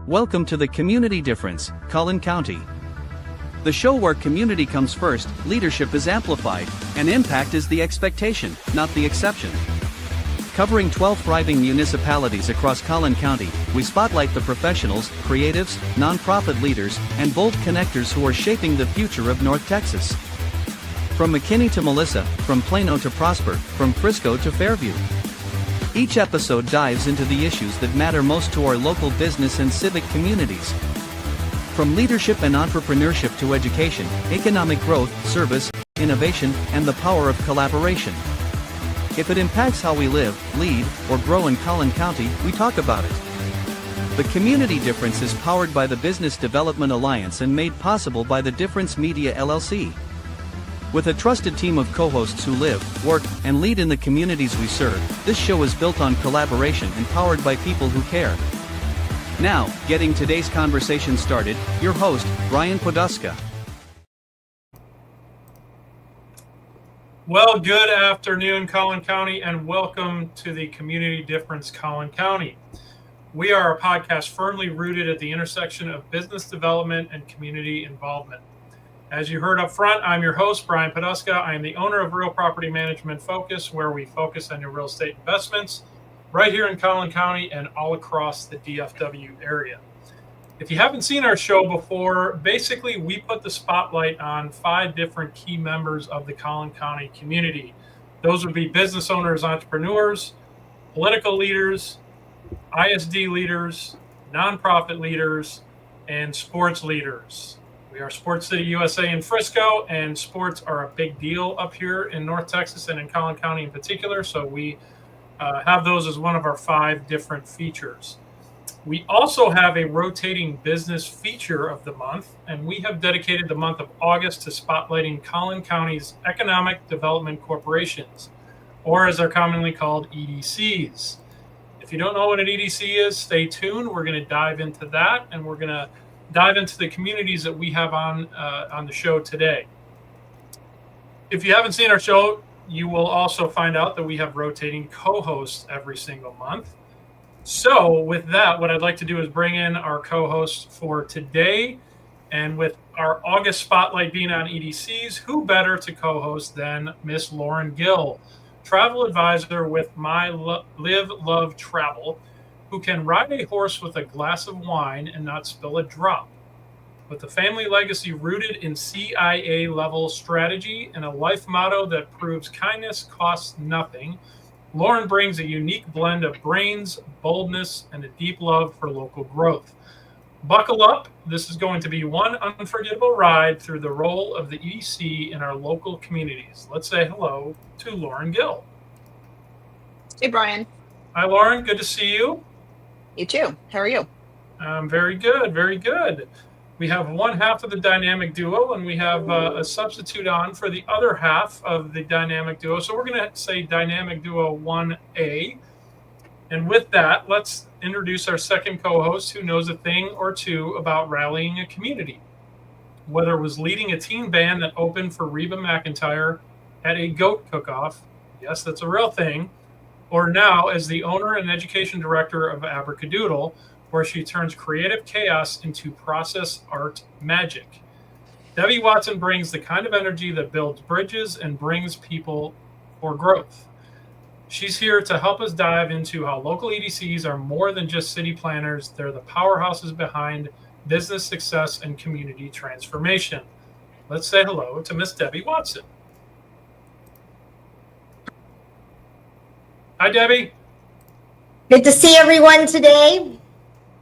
Welcome to the Community Difference, Collin County. The show where community comes first, leadership is amplified, and impact is the expectation, not the exception. Covering 12 thriving municipalities across Collin County, we spotlight the professionals, creatives, nonprofit leaders, and bold connectors who are shaping the future of North Texas. From McKinney to Melissa, from Plano to Prosper, from Frisco to Fairview. Each episode dives into the issues that matter most to our local business and civic communities. From leadership and entrepreneurship to education, economic growth, service, innovation, and the power of collaboration. If it impacts how we live, lead, or grow in Collin County, we talk about it. The Community Difference is powered by the Business Development Alliance and made possible by the Difference Media LLC. With a trusted team of co-hosts who live, work, and lead in the communities we serve, this show is built on collaboration and powered by people who care. Now, getting today's conversation started, your host, Brian Poduska. Well, good afternoon, Collin County, and welcome to the Community Difference Collin County. We are a podcast firmly rooted at the intersection of business development and community involvement. As you heard up front, I'm your host, Brian Poduska. I am the owner of Real Property Management Focus, where we focus on your real estate investments right here in Collin County and all across the DFW area. If you haven't seen our show before, basically we put the spotlight on 5 different key members of the Collin County community. Those would be business owners, entrepreneurs, political leaders, ISD leaders, nonprofit leaders, and sports leaders. We are Sports City USA in Frisco, and sports are a big deal up here in North Texas and in Collin County in particular. So we have those as one of our 5 different features. We also have a rotating business feature of the month, and we have dedicated the month of August to spotlighting Collin County's economic development corporations, or as they're commonly called, EDCs. If you don't know what an EDC is, stay tuned. We're going to dive into that, and we're going to dive into the communities that we have on the show today. If you haven't seen our show, you will also find out that we have rotating co-hosts every single month. So with that, what I'd like to do is bring in our co-host for today. And with our August spotlight being on EDCs, who better to co-host than Miss Lauren Gill, travel advisor with My Live Love Travel, who can ride a horse with a glass of wine and not spill a drop. With a family legacy rooted in CIA-level strategy and a life motto that proves kindness costs nothing, Lauren brings a unique blend of brains, boldness, and a deep love for local growth. Buckle up. This is going to be one unforgettable ride through the role of the EDC in our local communities. Let's say hello to Lauren Gill. Hey, Brian. Hi, Lauren. Good to see you. You too. How are you? Very good. Very good. We have one half of the dynamic duo, and we have a substitute on for the other half of the dynamic duo. So we're going to say dynamic duo 1A. And with that, let's introduce our second co-host who knows a thing or two about rallying a community. Whether it was leading a teen band that opened for Reba McEntire at a goat cook-off, yes, that's a real thing, or now as the owner and education director of Abrakadoodle, where she turns creative chaos into process art magic. Debbie Watson brings the kind of energy that builds bridges and brings people for growth. She's here to help us dive into how local EDCs are more than just city planners. They're the powerhouses behind business success and community transformation. Let's say hello to Miss Debbie Watson. Hi, Debbie. Good to see everyone today.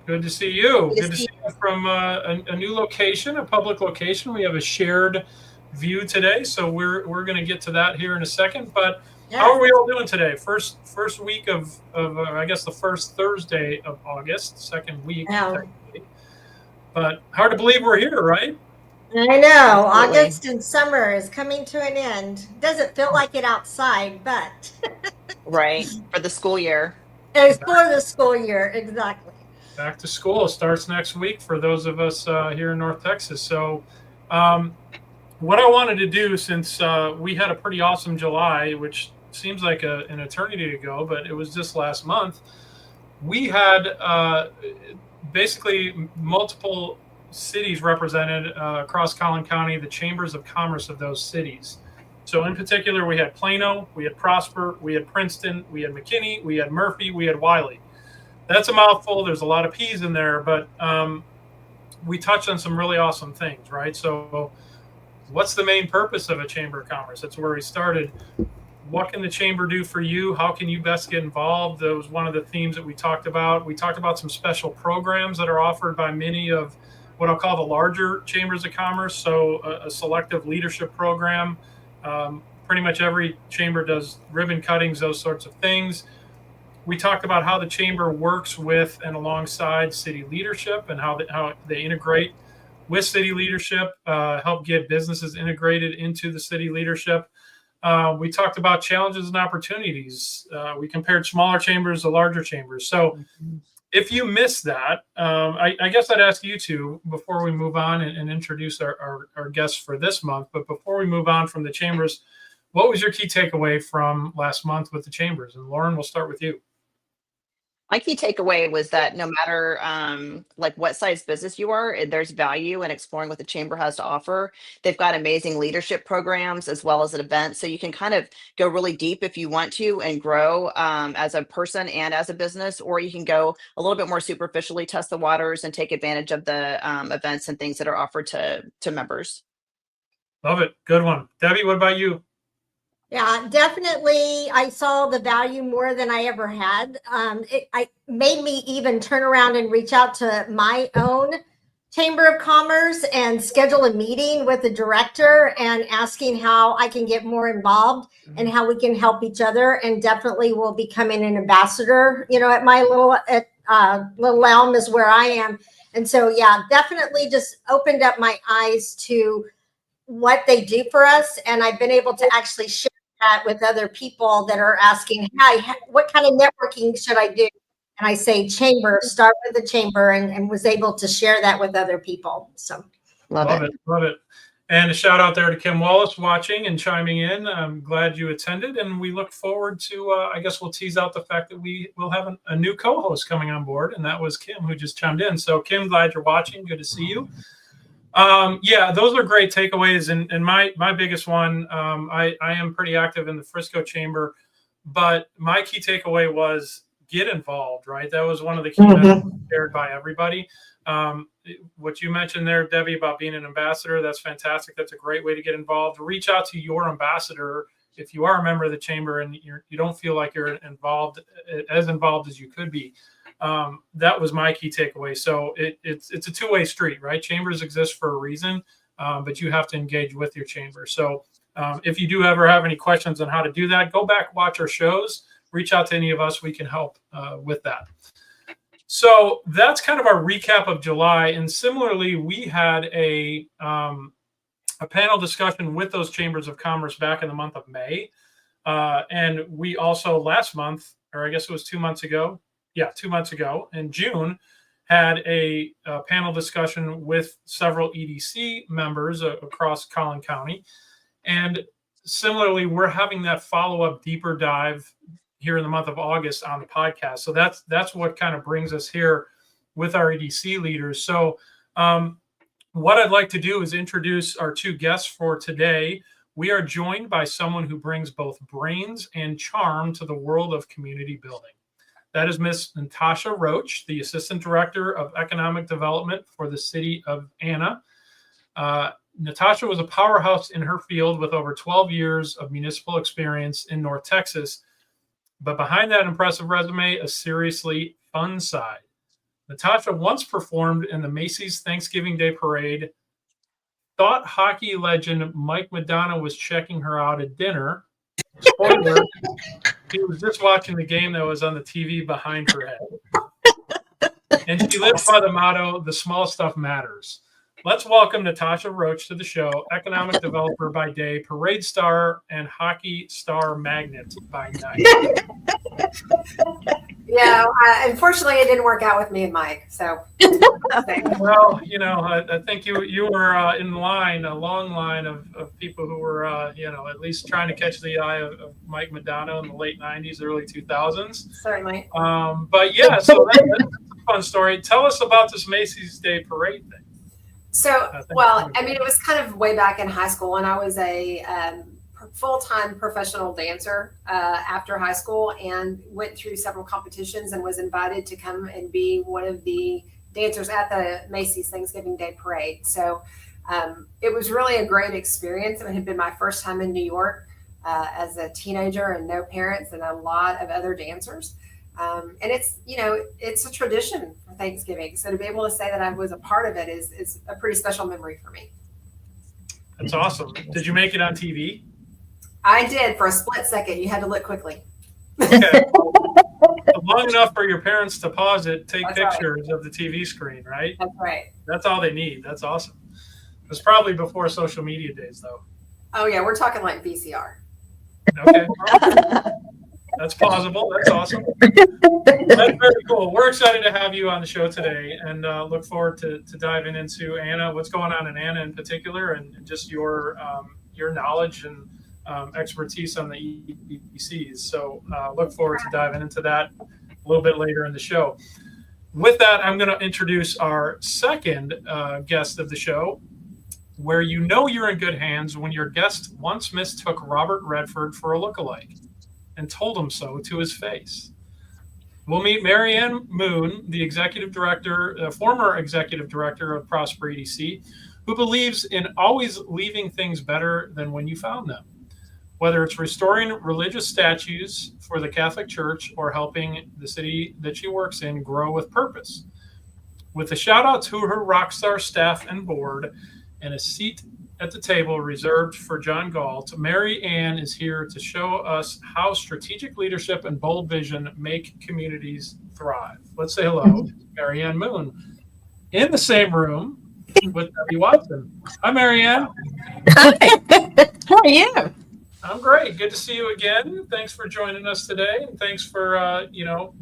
Good to see you. Good to see you from a new location, a public location. We have a shared view today, so we're going to get to that here in a second. But yes. How are we all doing today? First week of I guess the first Thursday of August, second week. Technically. But hard to believe we're here, right? I know. Absolutely. August and summer is coming to an end. Doesn't feel like it outside, but right, for the school year. It's for the school year, exactly. Back to school starts next week for those of us here in North Texas. So what I wanted to do, since we had a pretty awesome July, which seems like an eternity ago, but it was just last month, we had basically multiple cities represented across Collin County, the chambers of commerce of those cities. So in particular, we had Plano, we had Prosper, we had Princeton, we had McKinney, we had Murphy, we had Wiley. That's a mouthful. There's a lot of P's in there, but we touched on some really awesome things, right? So what's the main purpose of a chamber of commerce? That's where we started. What can the chamber do for you? How can you best get involved? That was one of the themes that we talked about. We talked about some special programs that are offered by many of what I'll call the larger chambers of commerce. So a selective leadership program. Pretty much every chamber does ribbon cuttings, those sorts of things. We talked about how the chamber works with and alongside city leadership and how they integrate with city leadership, help get businesses integrated into the city leadership. We talked about challenges and opportunities. We compared smaller chambers to larger chambers. So if you missed that, I guess I'd ask you two before we move on and introduce our guests for this month. But before we move on from the chambers, what was your key takeaway from last month with the chambers? And Lauren, we'll start with you. My key takeaway was that no matter like what size business you are, there's value in exploring what the chamber has to offer. They've got amazing leadership programs as well as an event, so you can kind of go really deep if you want to and grow as a person and as a business, or you can go a little bit more superficially, test the waters, and take advantage of the events and things that are offered to members. Love it. Good one. Debbie, what about you? Yeah, definitely. I saw the value more than I ever had. It made me even turn around and reach out to my own Chamber of Commerce and schedule a meeting with the director and asking how I can get more involved and how we can help each other. And definitely will be becoming an ambassador, at my little Elm is where I am. And so, yeah, definitely just opened up my eyes to what they do for us. And I've been able to actually share that with other people that are asking, hi, what kind of networking should I do? And I say chamber, start with the chamber, and was able to share that with other people. So Love it. Love it. And a shout out there to Kim Wallace watching and chiming in. I'm glad you attended, and we look forward to, I guess we'll tease out the fact that we will have a new co-host coming on board, and that was Kim, who just chimed in. So Kim, glad you're watching. Good to see you. Yeah, those are great takeaways. And my biggest one, I am pretty active in the Frisco chamber, but my key takeaway was get involved, right? That was one of the key messages shared by everybody. What you mentioned there, Debbie, about being an ambassador, that's fantastic. That's a great way to get involved. Reach out to your ambassador if you are a member of the chamber and you don't feel like you're involved as you could be. That was my key takeaway. So it's a two-way street, right? Chambers exist for a reason, but you have to engage with your chamber. So if you do ever have any questions on how to do that, go back, watch our shows, reach out to any of us. We can help with that. So that's kind of our recap of July. And similarly, we had a panel discussion with those chambers of commerce back in the month of May. And we also last month, or I guess it was 2 months ago, 2 months ago in June, had a panel discussion with several EDC members across Collin County. And similarly, we're having that follow-up deeper dive here in the month of August on the podcast. So that's what kind of brings us here with our EDC leaders. So what I'd like to do is introduce our two guests for today. We are joined by someone who brings both brains and charm to the world of community building. That is Miss Natasha Roach, the Assistant Director of Economic Development for the City of Anna. Natasha was a powerhouse in her field with over 12 years of municipal experience in North Texas. But behind that impressive resume, a seriously fun side. Natasha once performed in the Macy's Thanksgiving Day Parade, thought hockey legend Mike Madonna was checking her out at dinner. Spoiler, he was just watching the game that was on the TV behind her head. And she lives by the motto, the small stuff matters. Let's welcome Natasha Roach to the show, economic developer by day, parade star, and hockey star magnet by night. Yeah, unfortunately, it didn't work out with me and Mike. So, well, I think you were in line, a long line of people who were, at least trying to catch the eye of Mike Madonna in the late '90s, early 2000s. Certainly. But yeah, so that's a fun story. Tell us about this Macy's Day Parade thing. So, well, I mean, it was kind of way back in high school, and I was a full-time professional dancer after high school, and went through several competitions and was invited to come and be one of the dancers at the Macy's Thanksgiving Day Parade. So it was really a great experience. It had been my first time in New York as a teenager, and no parents and a lot of other dancers. And it's a tradition for Thanksgiving. So to be able to say that I was a part of it is a pretty special memory for me. That's awesome. Did you make it on TV? I did for a split second. You had to look quickly. Okay. Long enough for your parents to pause it, take That's pictures of the TV screen, right? That's right. That's all they need. That's awesome. It was probably before social media days, though. Oh, yeah. We're talking like VCR. Okay. That's plausible. That's awesome. That's very cool. We're excited to have you on the show today, and look forward to diving into Anna, what's going on in Anna in particular, and just your knowledge and expertise on the EDCs. So look forward to diving into that a little bit later in the show. With that, I'm going to introduce our second guest of the show, where you're in good hands when your guest once mistook Robert Redford for a lookalike and told him so to his face. We'll meet Marianne Moon, the former executive director of Prosper EDC, who believes in always leaving things better than when you found them. Whether it's restoring religious statues for the Catholic Church or helping the city that she works in grow with purpose. With a shout out to her rockstar staff and board and a seat at the table reserved for John Galt, Mary Ann is here to show us how strategic leadership and bold vision make communities thrive. Let's say hello to Mary Ann Moon. In the same room with Debbie Watson. Hi, Mary Ann. Hi. How are you? I'm great. Good to see you again. Thanks for joining us today, and thanks for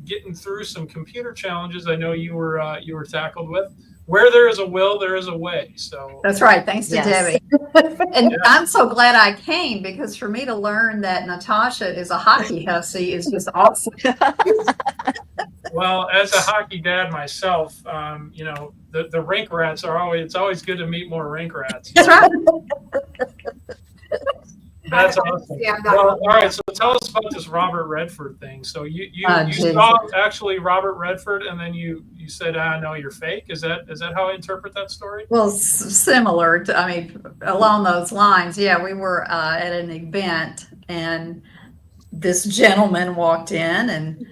getting through some computer challenges I know you were tackled with. Where there is a will, there is a way. So that's right. Thanks to Yes. Debbie. And I'm so glad I came, because for me to learn that Natasha is a hockey hussy is just awesome. Well, as a hockey dad myself, the rink rats it's always good to meet more rink rats. That's right. That's awesome. Yeah, Well, all right. So tell us about this Robert Redford thing. So you saw actually Robert Redford, and then you said, no, you're fake. Is that how I interpret that story? Well, similar to, along those lines. Yeah, we were at an event, and this gentleman walked in, and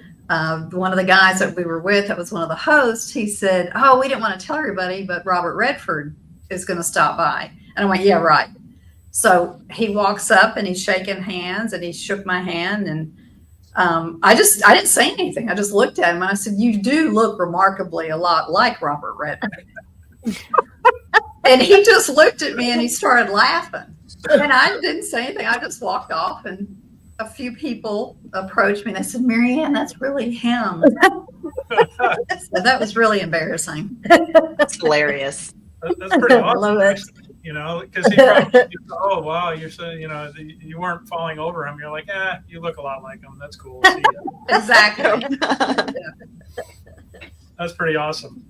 one of the guys that we were with, that was one of the hosts, he said, "Oh, we didn't want to tell everybody, but Robert Redford is going to stop by." And I went, "Yeah, right." So he walks up and he's shaking hands, and he shook my hand, and I didn't say anything. I just looked at him and I said, "You do look remarkably a lot like Robert Redford." And he just looked at me and he started laughing, and I didn't say anything. I just walked off, and a few people approached me and they said, "Mary Ann, that's really him." So that was really embarrassing. That's hilarious. That's pretty awesome. I love it. Because he probably, oh wow, you're saying, you weren't falling over him. You're like, you look a lot like him. That's cool. See ya. Exactly. That's pretty awesome.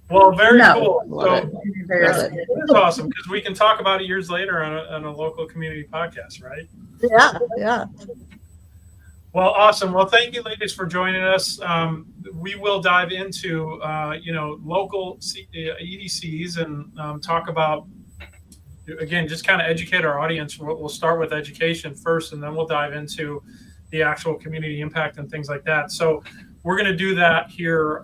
Well, very cool. So It. it is awesome, because we can talk about it years later on a local community podcast, right? Yeah. Well, awesome. Well, thank you, ladies, for joining us. We will dive into, local EDCs and talk about, again, just kind of educate our audience. We'll start with education first, and then we'll dive into the actual community impact and things like that. So we're going to do that here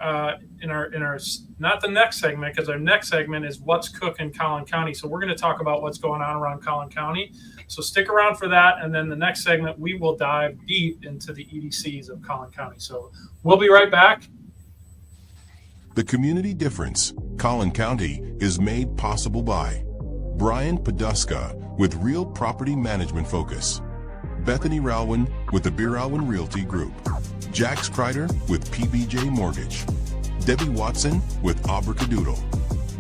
in our not the next segment, because our next segment is what's cooking Collin County. So we're going to talk about what's going on around Collin County. So stick around for that. And then the next segment, we will dive deep into the EDCs of Collin County. So we'll be right back. The community difference, Collin County, is made possible by Brian Poduska with Real Property Management Focus, Bethany Rowland with the Beer Alwyn Realty Group, Jax Kreider with PBJ Mortgage, Debbie Watson with Abrakadoodle,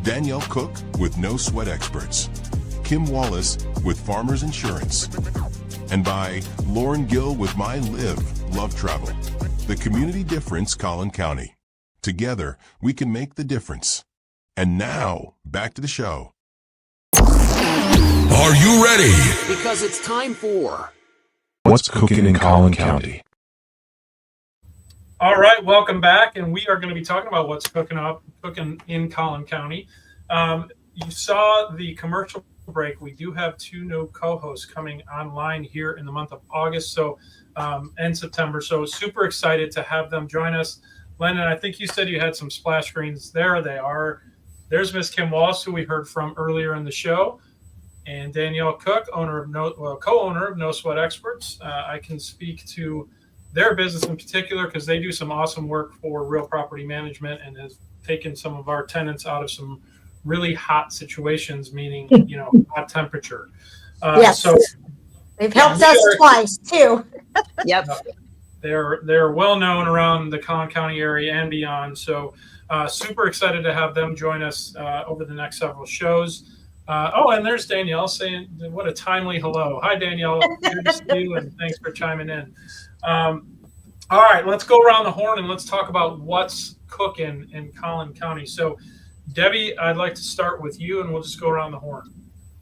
Danielle Cook with No Sweat Experts, Kim Wallace with Farmers Insurance, and by Lauren Gill with My Live Love Travel. The Community Difference, Collin County. Together, we can make the difference. And now, back to the show. Are you ready? Because it's time for What's Cooking in Collin County? All right, welcome back, and we are going to be talking about what's cooking in Collin County. You saw the commercial break. We do have 2 new co-hosts coming online here in the month of August, and September. So super excited to have them join us. Lennon, I think you said you had some splash screens. There they are. There's Miss Kim Wallace, who we heard from earlier in the show, and Danielle Cook, co-owner of No Sweat Experts. I can speak to their business in particular because they do some awesome work for real property management and has taken some of our tenants out of some really hot situations, meaning hot temperature. Yes. So They've helped us twice too. Yep. They're well known around the Collin County area and beyond. So super excited to have them join us over the next several shows. And there's Danielle saying, what a timely hello. Hi, Danielle. Good to see you, and thanks for chiming in. All right, let's go around the horn and let's talk about what's cooking in Collin County. So, Debbie, I'd like to start with you, and we'll just go around the horn.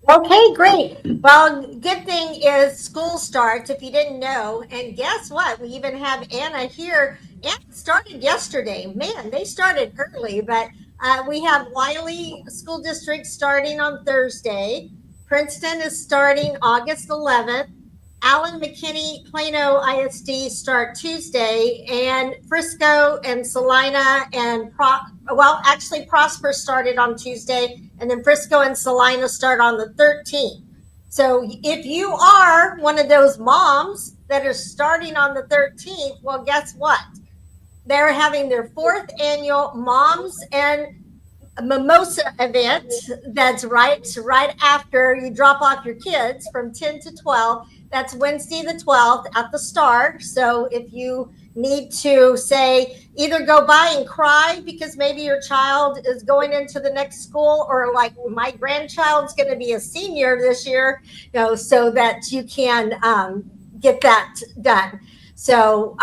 Okay, great. Well, good thing is school starts, if you didn't know. And guess what? We even have Anna here. Anna started yesterday. Man, they started early, but we have Wiley School District starting on Thursday. Princeton is starting August 11th. Allen, McKinney, Plano ISD start Tuesday, and Frisco and Salina and Prosper started on Tuesday, and then Frisco and Salina start on the 13th. So if you are one of those moms that are starting on the 13th, well, guess what? They're having their 4th annual Moms and Mimosa event. That's right after you drop off your kids from 10 to 12. That's Wednesday the 12th at the Star. So if you need to say either go by and cry because maybe your child is going into the next school, or like my grandchild's going to be a senior this year, so that you can get that done. So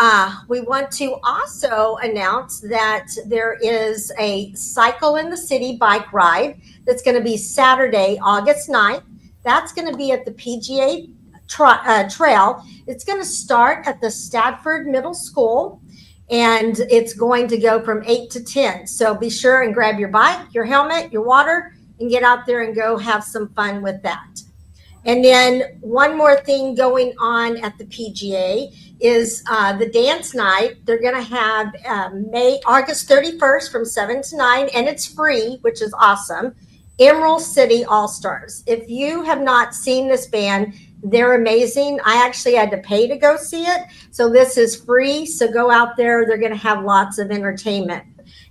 we want to also announce that there is a Cycle in the City bike ride that's going to be Saturday, August 9th. That's going to be at the PGA Trail. It's going to start at the Stadford Middle School, and it's going to go from 8 to 10. So be sure and grab your bike, your helmet, your water, and get out there and go have some fun with that. And then one more thing going on at the PGA is the dance night. They're going to have August 31st from 7 to 9, and it's free, which is awesome. Emerald City All-Stars. If you have not seen this band, they're amazing. I actually had to pay to go see it. So this is free. So go out there. They're going to have lots of entertainment.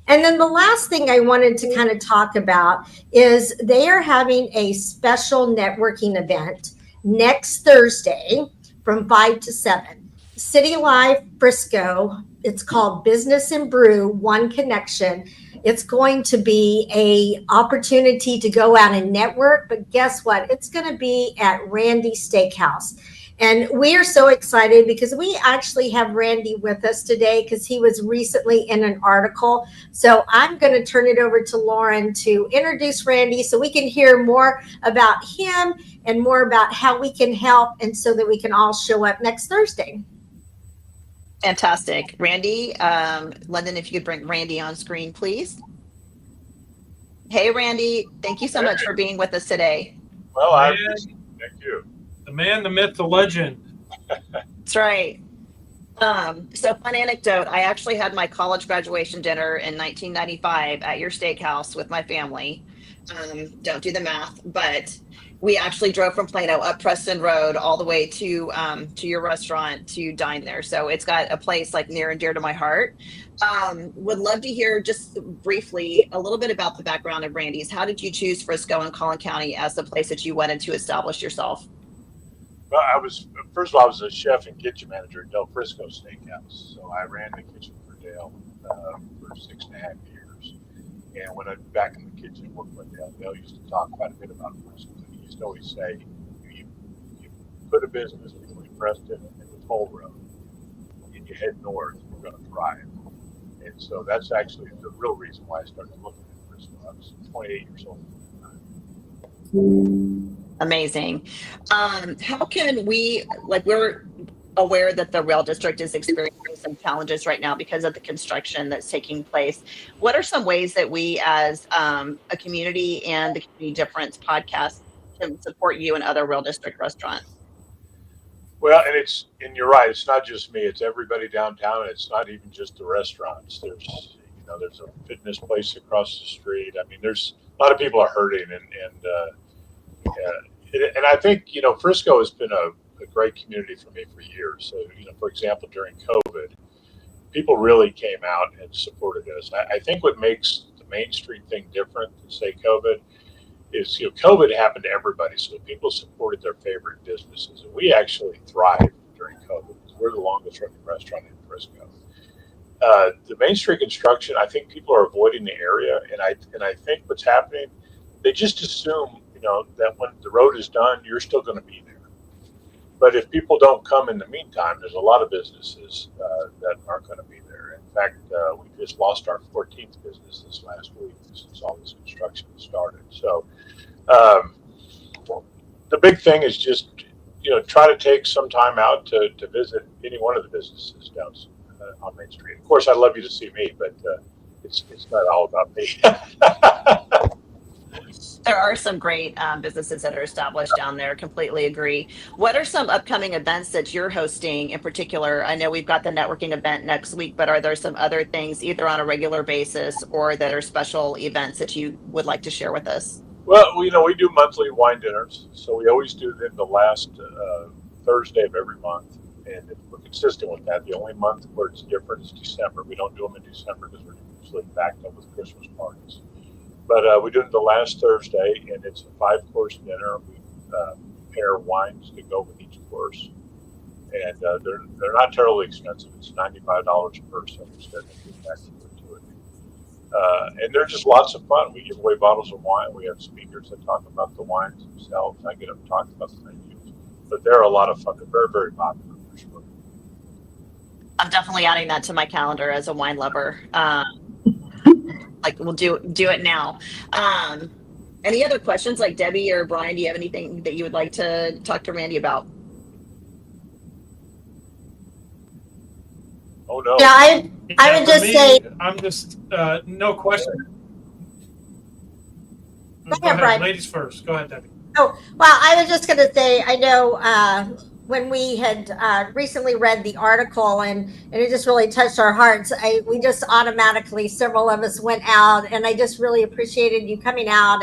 And then the last thing I wanted to kind of talk about is they are having a special networking event next Thursday from 5 to 7. City Life Frisco. It's called Business and Brew, One Connection. It's going to be a opportunity to go out and network, but guess what? It's going to be at Randy Steakhouse. And we are so excited because we actually have Randy with us today because he was recently in an article. So I'm going to turn it over to Lauren to introduce Randy so we can hear more about him and more about how we can help, and so that we can all show up next Thursday. Fantastic. Randy, London, if you could bring Randy on screen, please. Hey, Randy, thank you so much for being with us today. Well, thank you. The man, the myth, the legend. That's right. So fun anecdote. I actually had my college graduation dinner in 1995 at your steakhouse with my family. Don't do the math, but we actually drove from Plano up Preston Road all the way to your restaurant to dine there. So it's got a place like near and dear to my heart. Would love to hear just briefly a little bit about the background of Randy's. How did you choose Frisco and Collin County as the place that you wanted to establish yourself? Well, first of all, I was a chef and kitchen manager at Del Frisco Steakhouse. So I ran the kitchen for Dale for 6.5 years. And when I'm back in the kitchen working with Dale used to talk quite a bit about Frisco. He used to always say, you put a business between Preston and the toll road, and you head north, you're going to thrive. And so that's actually the real reason why I started looking at Frisco. I was 28 years old at the time. Amazing. How can we, we're aware that the rail district is experiencing some challenges right now because of the construction that's taking place. What are some ways that we as a community and the Community Difference podcast can support you and other rail district restaurants? Well, and you're right. It's not just me. It's everybody downtown. And it's not even just the restaurants. There's a fitness place across the street. I mean, there's a lot of people are hurting, and I think Frisco has been a great community for me for years. So for example, during COVID, people really came out and supported us. I think what makes the Main Street thing different than say COVID is COVID happened to everybody, so people supported their favorite businesses, and we actually thrived during COVID because we're the longest running restaurant in Frisco. The Main Street construction, I think people are avoiding the area, and I think what's happening, they just assume that when the road is done, you're still going to be there. But if people don't come in the meantime, there's a lot of businesses that aren't going to be there. In fact, we just lost our 14th business this last week since all this construction started. So the big thing is just try to take some time out to visit any one of the businesses down on Main Street. Of course, I'd love you to see me, but it's not all about me. There are some great businesses that are established down there. Completely agree. What are some upcoming events that you're hosting in particular? I know we've got the networking event next week, but are there some other things either on a regular basis or that are special events that you would like to share with us? Well, we do monthly wine dinners. So we always do them the last Thursday of every month. And if we're consistent with that, the only month where it's different is December. We don't do them in December because we're usually backed up with Christmas parties. But we do it the last Thursday, and it's a 5-course dinner. We pair wines to go with each course, and they're not terribly expensive. It's $95 per person instead of to it. And they're just lots of fun. We give away bottles of wine. We have speakers that talk about the wines themselves. I get up and talk about the menus, but they're a lot of fun. They're very, very popular for sure. I'm definitely adding that to my calendar as a wine lover. We'll do it now. Any other questions, Debbie or Brian? Do you have anything that you would like to talk to Randy about? Oh no. Yeah, I would just say I'm just no question. Go ahead, Brian. Ladies first. Go ahead, Debbie. Oh, well, I was just going to say, I know when we had recently read the article and it just really touched our hearts, we just automatically, several of us went out, and I just really appreciated you coming out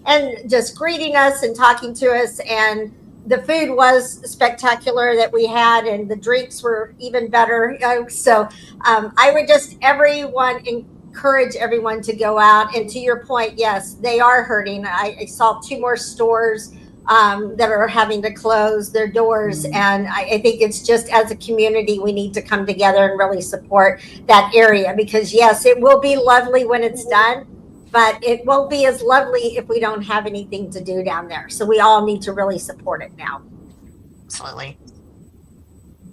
and just greeting us and talking to us. And the food was spectacular that we had, and the drinks were even better. So I would just encourage everyone to go out. And to your point, yes, they are hurting. I saw 2 more stores that are having to close their doors. And I think it's just, as a community, we need to come together and really support that area, because yes, it will be lovely when it's done, but it won't be as lovely if we don't have anything to do down there. So we all need to really support it now. Absolutely.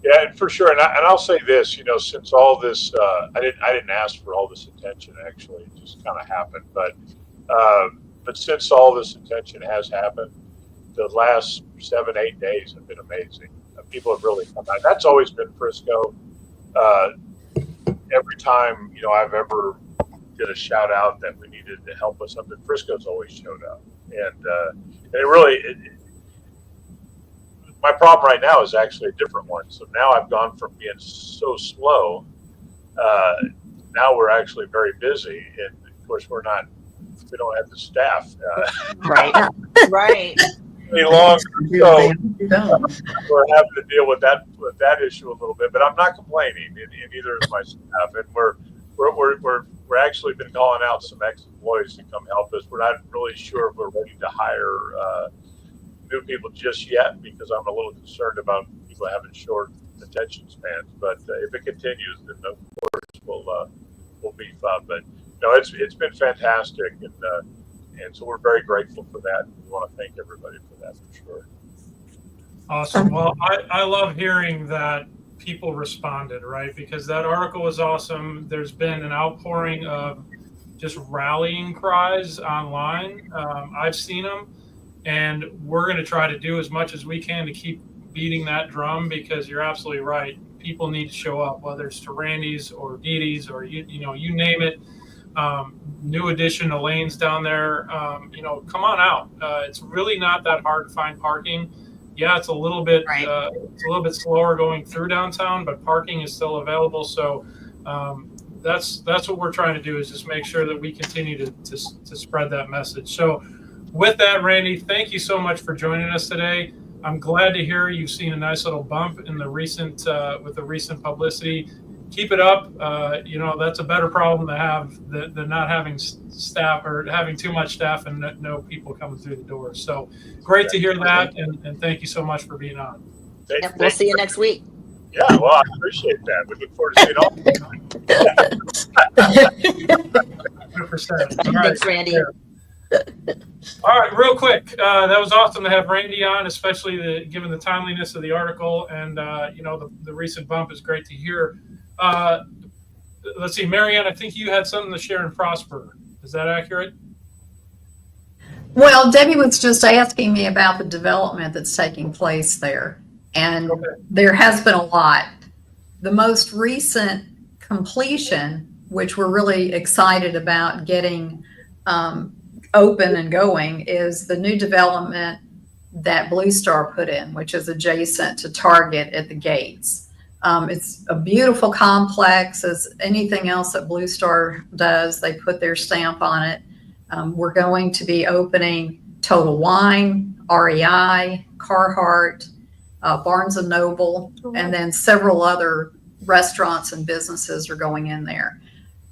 Yeah, for sure. And I'll say this, since all this, I didn't ask for all this attention, actually, it just kind of happened. But since all this attention has happened, the last 7-8 days have been amazing. People have really come out. That's always been Frisco. Every time, I've ever did a shout out that we needed to help with something, Frisco's always showed up. And it really, my problem right now is actually a different one. So now I've gone from being so slow. Now we're actually very busy. And of course we don't have the staff. Right. Right. Any longer. So we're having to deal with that issue a little bit, but I'm not complaining, and neither is my staff. And we're actually been calling out some ex-employees to come help us. We're not really sure if we're ready to hire new people just yet because I'm a little concerned about people having short attention spans. But if it continues, then of course we'll beef up. But no, it's been fantastic, and so we're very grateful for that. We want to thank everybody for that for sure. Awesome. Well, I love hearing that people responded, right? Because that article was awesome. There's been an outpouring of just rallying cries online. I've seen them, and we're going to try to do as much as we can to keep beating that drum, because you're absolutely right. People need to show up, whether it's to Randy's or Dee Dee's or you name it. New addition, Elaine's down there. Come on out. It's really not that hard to find parking. Yeah, it's a little bit slower going through downtown, but parking is still available. So that's what we're trying to do, is just make sure that we continue to spread that message. So with that, Randy, thank you so much for joining us today. I'm glad to hear you've seen a nice little bump in the recent with the recent publicity. Keep it up. That's a better problem to have than not having staff or having too much staff and no people coming through the doors. So great to hear that, and thank you so much for being on. We'll see you next week. Yeah, well, I appreciate that. We look forward to seeing all. 100%. All right. Thanks, Randy. All right, real quick. That was awesome to have Randy on, especially given the timeliness of the article, and the recent bump is great to hear. Let's see, Marianne, I think you had something to share in Prosper. Is that accurate? Well, Debbie was just asking me about the development that's taking place there. And there has been a lot. The most recent completion, which we're really excited about getting open and going, is the new development that Blue Star put in, which is adjacent to Target at the gates. It's a beautiful complex, as anything else that Blue Star does. They put their stamp on it. We're going to be opening Total Wine, REI, Carhartt, Barnes & Noble, and then several other restaurants and businesses are going in there.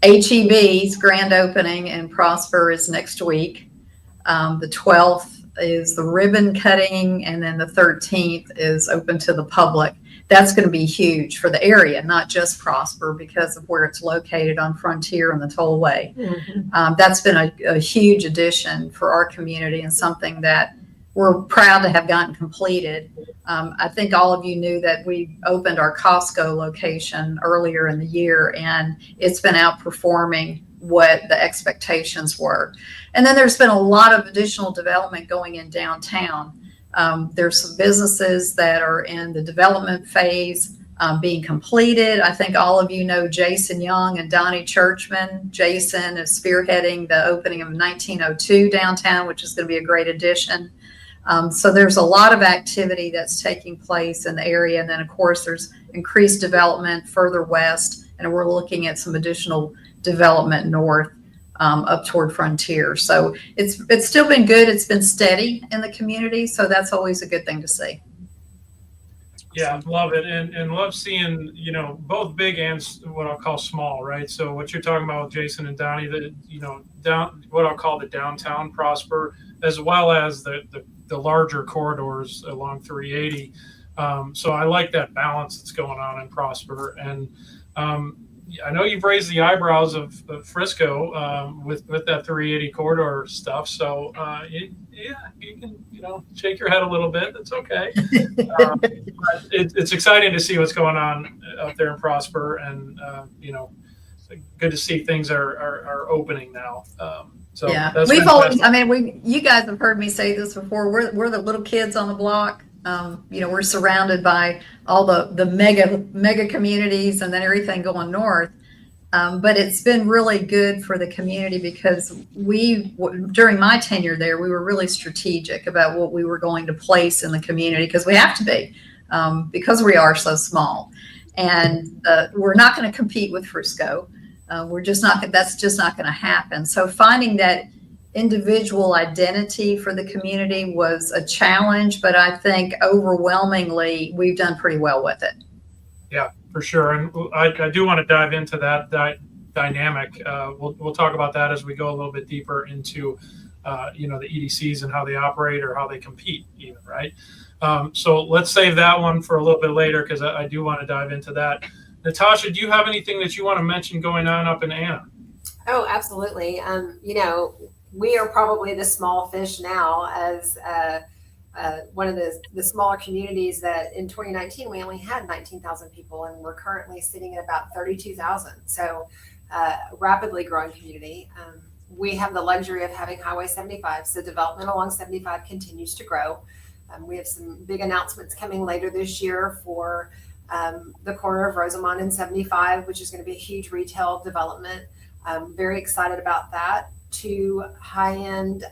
HEB's grand opening in Prosper is next week. The 12th is the ribbon cutting, and then the 13th is open to the public. That's going to be huge for the area, not just Prosper, because of where it's located on Frontier and the Tollway. Mm-hmm. That's been a huge addition for our community, and something that we're proud to have gotten completed. I think all of you knew that we opened our Costco location earlier in the year, and it's been outperforming what the expectations were. And then there's been a lot of additional development going in downtown. There's some businesses that are in the development phase being completed. I think all of you know Jason Young and Donnie Churchman. Jason is spearheading the opening of 1902 downtown, which is going to be a great addition. So there's a lot of activity that's taking place in the area. And then, of course, there's increased development further west, and we're looking at some additional development north up toward Frontier. So it's still been good. It's been steady in the community. So that's always a good thing to see. Yeah, love it. And love seeing, both big and what I'll call small, right? So what you're talking about with Jason and Donnie, what I'll call the downtown Prosper, as well as the larger corridors along 380. So I like that balance that's going on in Prosper. And I know you've raised the eyebrows of Frisco with that 380 corridor stuff. So you can shake your head a little bit. That's okay. It's exciting to see what's going on up there in Prosper, and good to see things are opening now. So yeah, that's we've fantastic. always. You guys have heard me say this before. We're the little kids on the block. We're surrounded by all the mega communities, and then everything going north. But it's been really good for the community, because during my tenure there, we were really strategic about what we were going to place in the community, because we have to be, because we are so small, and we're not going to compete with Frisco. That's just not going to happen. So finding that individual identity for the community was a challenge, but I think overwhelmingly we've done pretty well with it. Yeah, for sure. And I do want to dive into that dynamic. We'll talk about that as we go a little bit deeper into the EDCs and how they operate or how they compete even, right? So let's save that one for a little bit later because I do want to dive into that. Natasha, do you have anything that you want to mention going on up in Anna? Oh, absolutely. We are probably the small fish now as one of the smaller communities that in 2019, we only had 19,000 people, and we're currently sitting at about 32,000. So rapidly growing community. We have the luxury of having Highway 75. So development along 75 continues to grow. We have some big announcements coming later this year for the corner of Rosamond and 75, which is going to be a huge retail development. I'm very excited about that. 2 high-end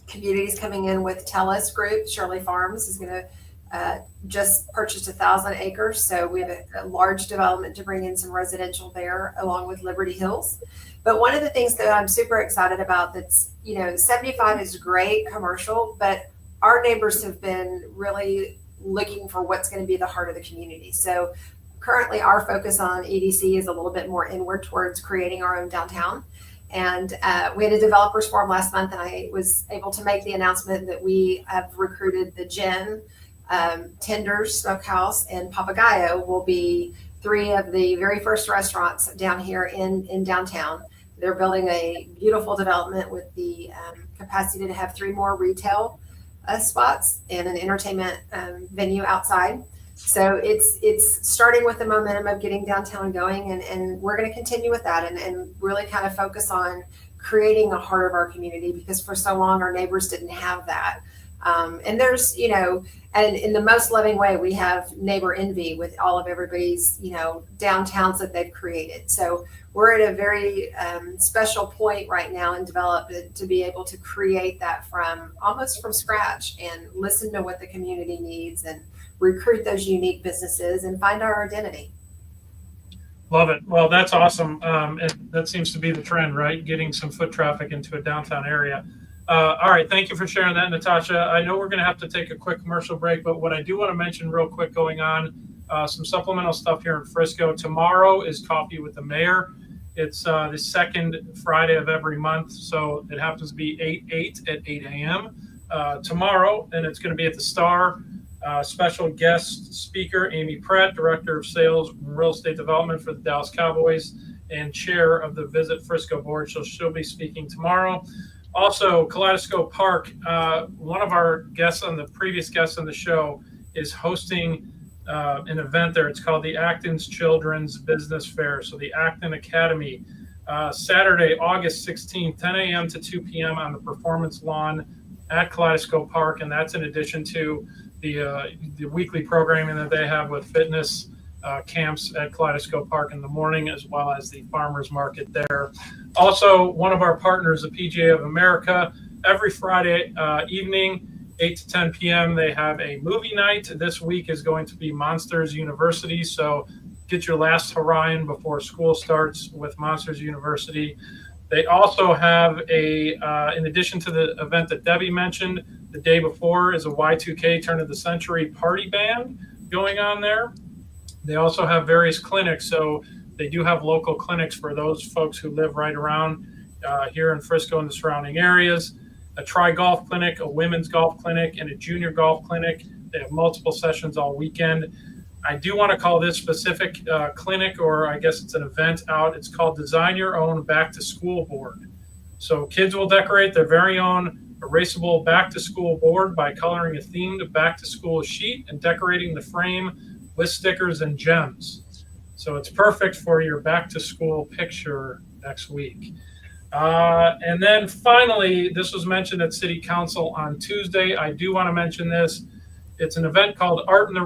communities coming in with Telus Group. Shirley Farms is going to just purchased 1,000 acres. So we have a large development to bring in some residential there along with Liberty Hills. But one of the things that I'm super excited about that's, 75 is great commercial, but our neighbors have been really looking for what's going to be the heart of the community. So currently our focus on EDC is a little bit more inward towards creating our own downtown. And we had a developers forum last month, and I was able to make the announcement that we have recruited the Gin, Tenders Smokehouse, and Papagayo will be 3 of the very first restaurants down here in downtown. They're building a beautiful development with the capacity to have 3 more retail spots and an entertainment venue outside. So it's starting with the momentum of getting downtown going, and we're going to continue with that and really kind of focus on creating a heart of our community, because for so long our neighbors didn't have that. And there's, and in the most loving way, we have neighbor envy with all of everybody's, downtowns that they've created. So we're at a very special point right now in development to be able to create that almost from scratch and listen to what the community needs and recruit those unique businesses and find our identity. Love it. Well, that's awesome. And that seems to be the trend, right? Getting some foot traffic into a downtown area. All right. Thank you for sharing that, Natasha. I know we're going to have to take a quick commercial break, but what I do want to mention real quick going on, some supplemental stuff here in Frisco. Tomorrow is Coffee with the Mayor. It's the second Friday of every month. So it happens to be 8 at 8 a.m. Tomorrow, and it's going to be at the Star. Special guest speaker, Amy Pratt, Director of Sales and Real Estate Development for the Dallas Cowboys and Chair of the Visit Frisco Board. So she'll be speaking tomorrow. Also, Kaleidoscope Park, one of our guests on the previous guests on the show is hosting an event there. It's called the Acton's Children's Business Fair. So the Acton Academy, Saturday, August 16th, 10 a.m. to 2 p.m. on the Performance Lawn at Kaleidoscope Park. And that's in addition to the weekly programming that they have with fitness camps at Kaleidoscope Park in the morning, as well as the farmers market there. Also, one of our partners, the PGA of America, every Friday evening, 8 to 10 p.m., they have a movie night. This week is going to be Monsters University. So get your last hurrah in before school starts with Monsters University. They also have in addition to the event that Debbie mentioned, the day before is a Y2K Turn of the Century party band going on there. They also have various clinics. So they do have local clinics for those folks who live right around here in Frisco and the surrounding areas. A tri-golf clinic, a women's golf clinic, and a junior golf clinic. They have multiple sessions all weekend. I do want to call this specific clinic, or I guess it's an event out. It's called Design Your Own Back to School Board. So kids will decorate their very own erasable back to school board by coloring a themed back to school sheet and decorating the frame with stickers and gems. So it's perfect for your back to school picture next week. And then finally, this was mentioned at City Council on Tuesday. I do want to mention this. It's an event called Art in the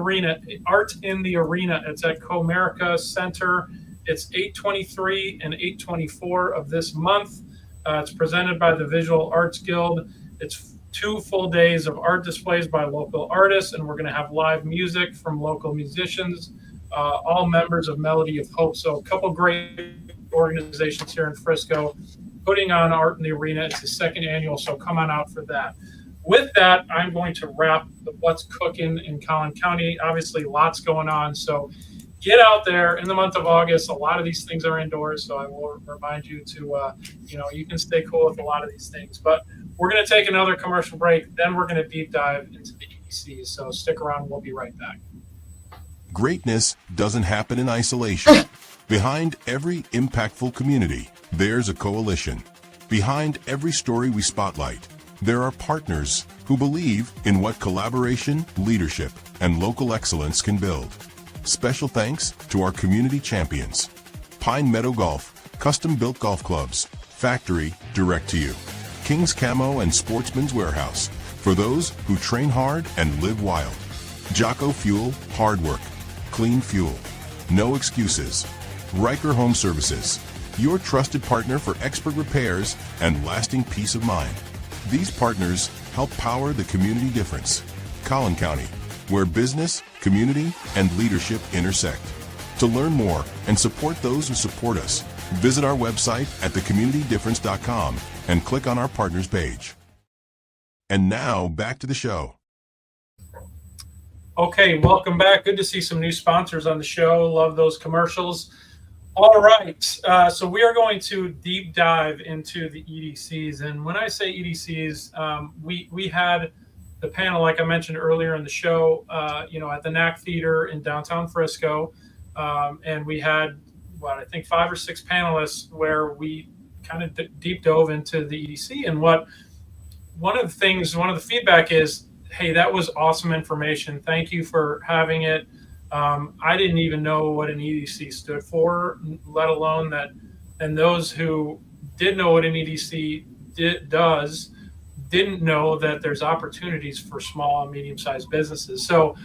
Arena. It's at Comerica Center. It's 8/23 and 8/24 of this month. It's presented by the Visual Arts Guild. It's 2 full days of art displays by local artists, and we're going to have live music from local musicians, all members of Melody of Hope. So a couple great organizations here in Frisco putting on Art in the Arena. It's the 2nd annual, so come on out for that. With that, I'm going to wrap the What's Cooking in Collin County. Obviously, lots going on. So get out there in the month of August. A lot of these things are indoors, so I will remind you to, you can stay cool with a lot of these things. But We're going to take another commercial break, then we're going to deep dive into the EDCs. So stick around. We'll be right back. Greatness doesn't happen in isolation. Behind every impactful community, there's a coalition. Behind every story we spotlight, there are partners who believe in what collaboration, leadership, and local excellence can build. Special thanks to our community champions. Pine Meadow Golf, custom-built golf clubs, factory direct to you. King's Camo and Sportsman's Warehouse, for those who train hard and live wild. Jocko Fuel, hard work, clean fuel, no excuses. Riker Home Services, your trusted partner for expert repairs and lasting peace of mind. These partners help power the community difference. Collin County, where business, community, and leadership intersect. To learn more and support those who support us, visit our website at thecommunitydifference.com and click on our partners page. And now back to the show. Okay, welcome back. Good to see some new sponsors on the show. Love those commercials. All right, so we are going to deep dive into the EDCs. And when I say EDCs, we had the panel, like I mentioned earlier in the show, at the NAC Theater in downtown Frisco. And we had, I think 5 or 6 panelists where we kind of deep dove into the EDC. And one of the feedback is, hey, that was awesome information. Thank you for having it. I didn't even know what an EDC stood for, let alone that. And those who did know what an EDC didn't know that there's opportunities for small and medium-sized businesses. So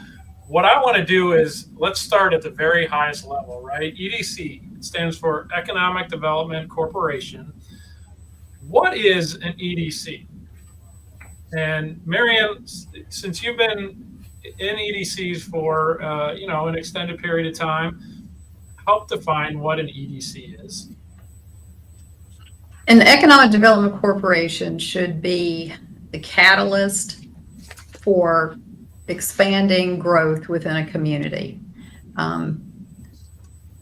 what I want to do is let's start at the very highest level, right? EDC stands for Economic Development Corporation. What is an EDC? And Marianne, since you've been in EDCs for an extended period of time, help define what an EDC is. An economic development corporation should be the catalyst for expanding growth within a community.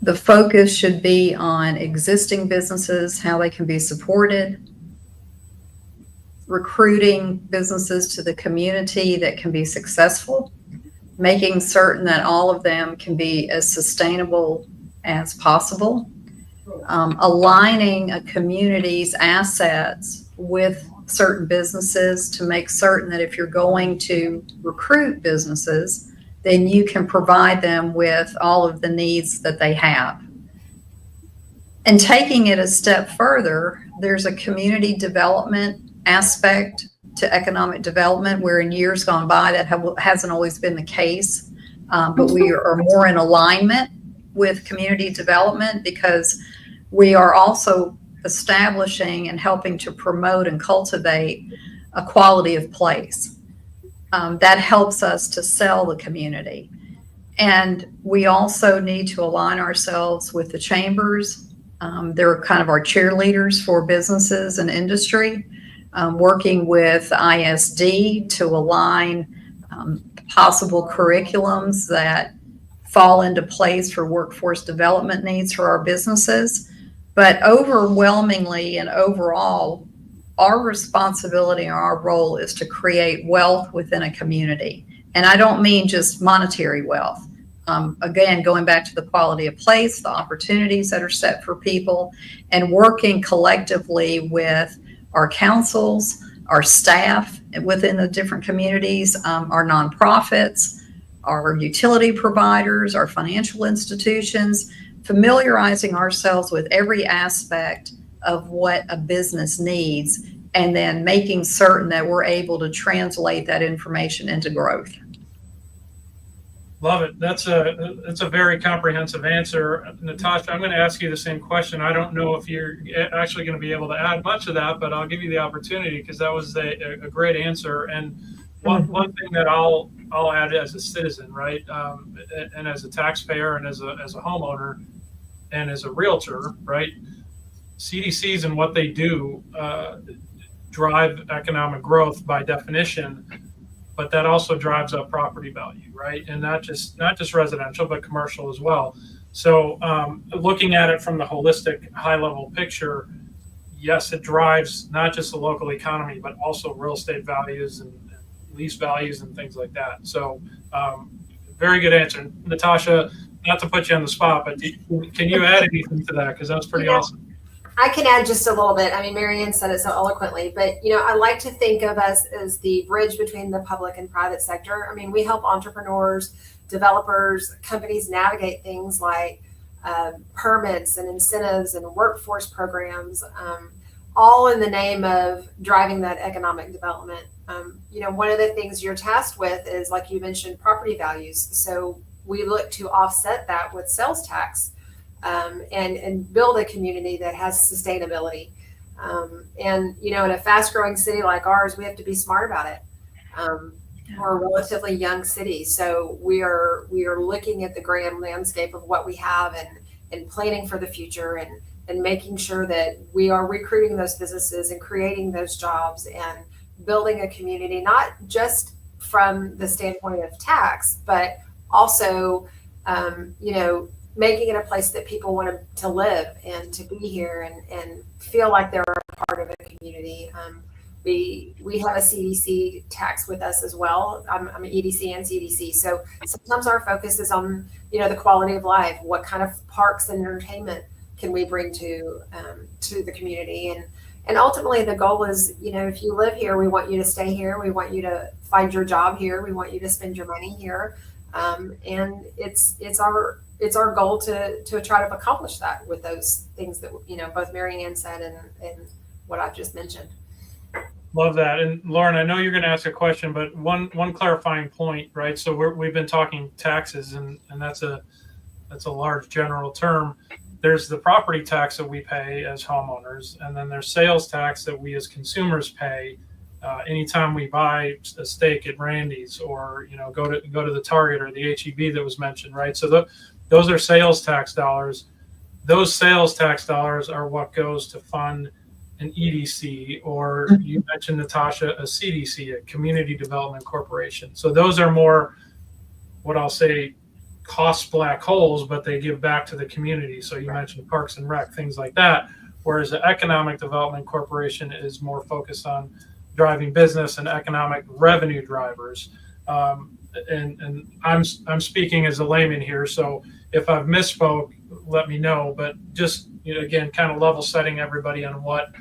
The focus should be on existing businesses, how they can be supported, recruiting businesses to the community that can be successful, making certain that all of them can be as sustainable as possible, aligning a community's assets with certain businesses to make certain that if you're going to recruit businesses, then you can provide them with all of the needs that they have. And taking it a step further, there's a community development aspect to economic development, where in years gone by that hasn't always been the case, but we are more in alignment with community development because we are also establishing and helping to promote and cultivate a quality of place. That helps us to sell the community. And we also need to align ourselves with the chambers. They're kind of our cheerleaders for businesses and industry. Working with ISD to align possible curriculums that fall into place for workforce development needs for our businesses. But overwhelmingly and overall, our responsibility and our role is to create wealth within a community. And I don't mean just monetary wealth. Again, going back to the quality of place, the opportunities that are set for people, and working collectively with our councils, our staff within the different communities, our nonprofits, our utility providers, our financial institutions, familiarizing ourselves with every aspect of what a business needs, and then making certain that we're able to translate that information into growth. Love it. That's a very comprehensive answer. Natasha, I'm going to ask you the same question. I don't know if you're actually going to be able to add much of that, but I'll give you the opportunity because that was a great answer. And one thing that I'll add as a citizen, right, and as a taxpayer and as a homeowner and as a realtor, right, CDCs and what they do drive economic growth by definition. But that also drives up property value, right? And not just residential, but commercial as well. So looking at it from the holistic high level picture, yes, it drives not just the local economy, but also real estate values and lease values and things like that. So very good answer. Natasha, not to put you on the spot, but can you add anything to that? Because that was pretty awesome. I can add just a little bit. I mean, Marianne said it so eloquently, but I like to think of us as the bridge between the public and private sector. I mean, we help entrepreneurs, developers, companies navigate things like permits and incentives and workforce programs, all in the name of driving that economic development. One of the things you're tasked with is, like you mentioned, property values. So we look to offset that with sales tax. And build a community that has sustainability. In a fast growing city like ours, we have to be smart about it. We're a relatively young city, so we are looking at the grand landscape of what we have and planning for the future and making sure that we are recruiting those businesses and creating those jobs and building a community, not just from the standpoint of tax, but also, making it a place that people want to live and to be here and feel like they're a part of a community. We have a CDC tax with us as well. I'm an EDC and CDC. So sometimes our focus is on, the quality of life. What kind of parks and entertainment can we bring to the community? And ultimately the goal is, if you live here, we want you to stay here. We want you to find your job here. We want you to spend your money here. And it's our goal to try to accomplish that with those things that both Marianne said and what I've just mentioned. Love that. And Lauren, I know you're going to ask a question, but one clarifying point, right? So we've been talking taxes, and that's a large general term. There's the property tax that we pay as homeowners, and then there's sales tax that we as consumers pay anytime we buy a steak at Randy's or go to the Target or the HEB that was mentioned, right? So those are sales tax dollars. Those sales tax dollars are what goes to fund an EDC, or you mentioned, Natasha, a CDC, a Community Development Corporation. So those are more, what I'll say, cost black holes, but they give back to the community. So you mentioned Parks and Rec, things like that. Whereas the Economic Development Corporation is more focused on driving business and economic revenue drivers. And I'm speaking as a layman here, so if I've misspoke, let me know. But just again, kind of level setting everybody on what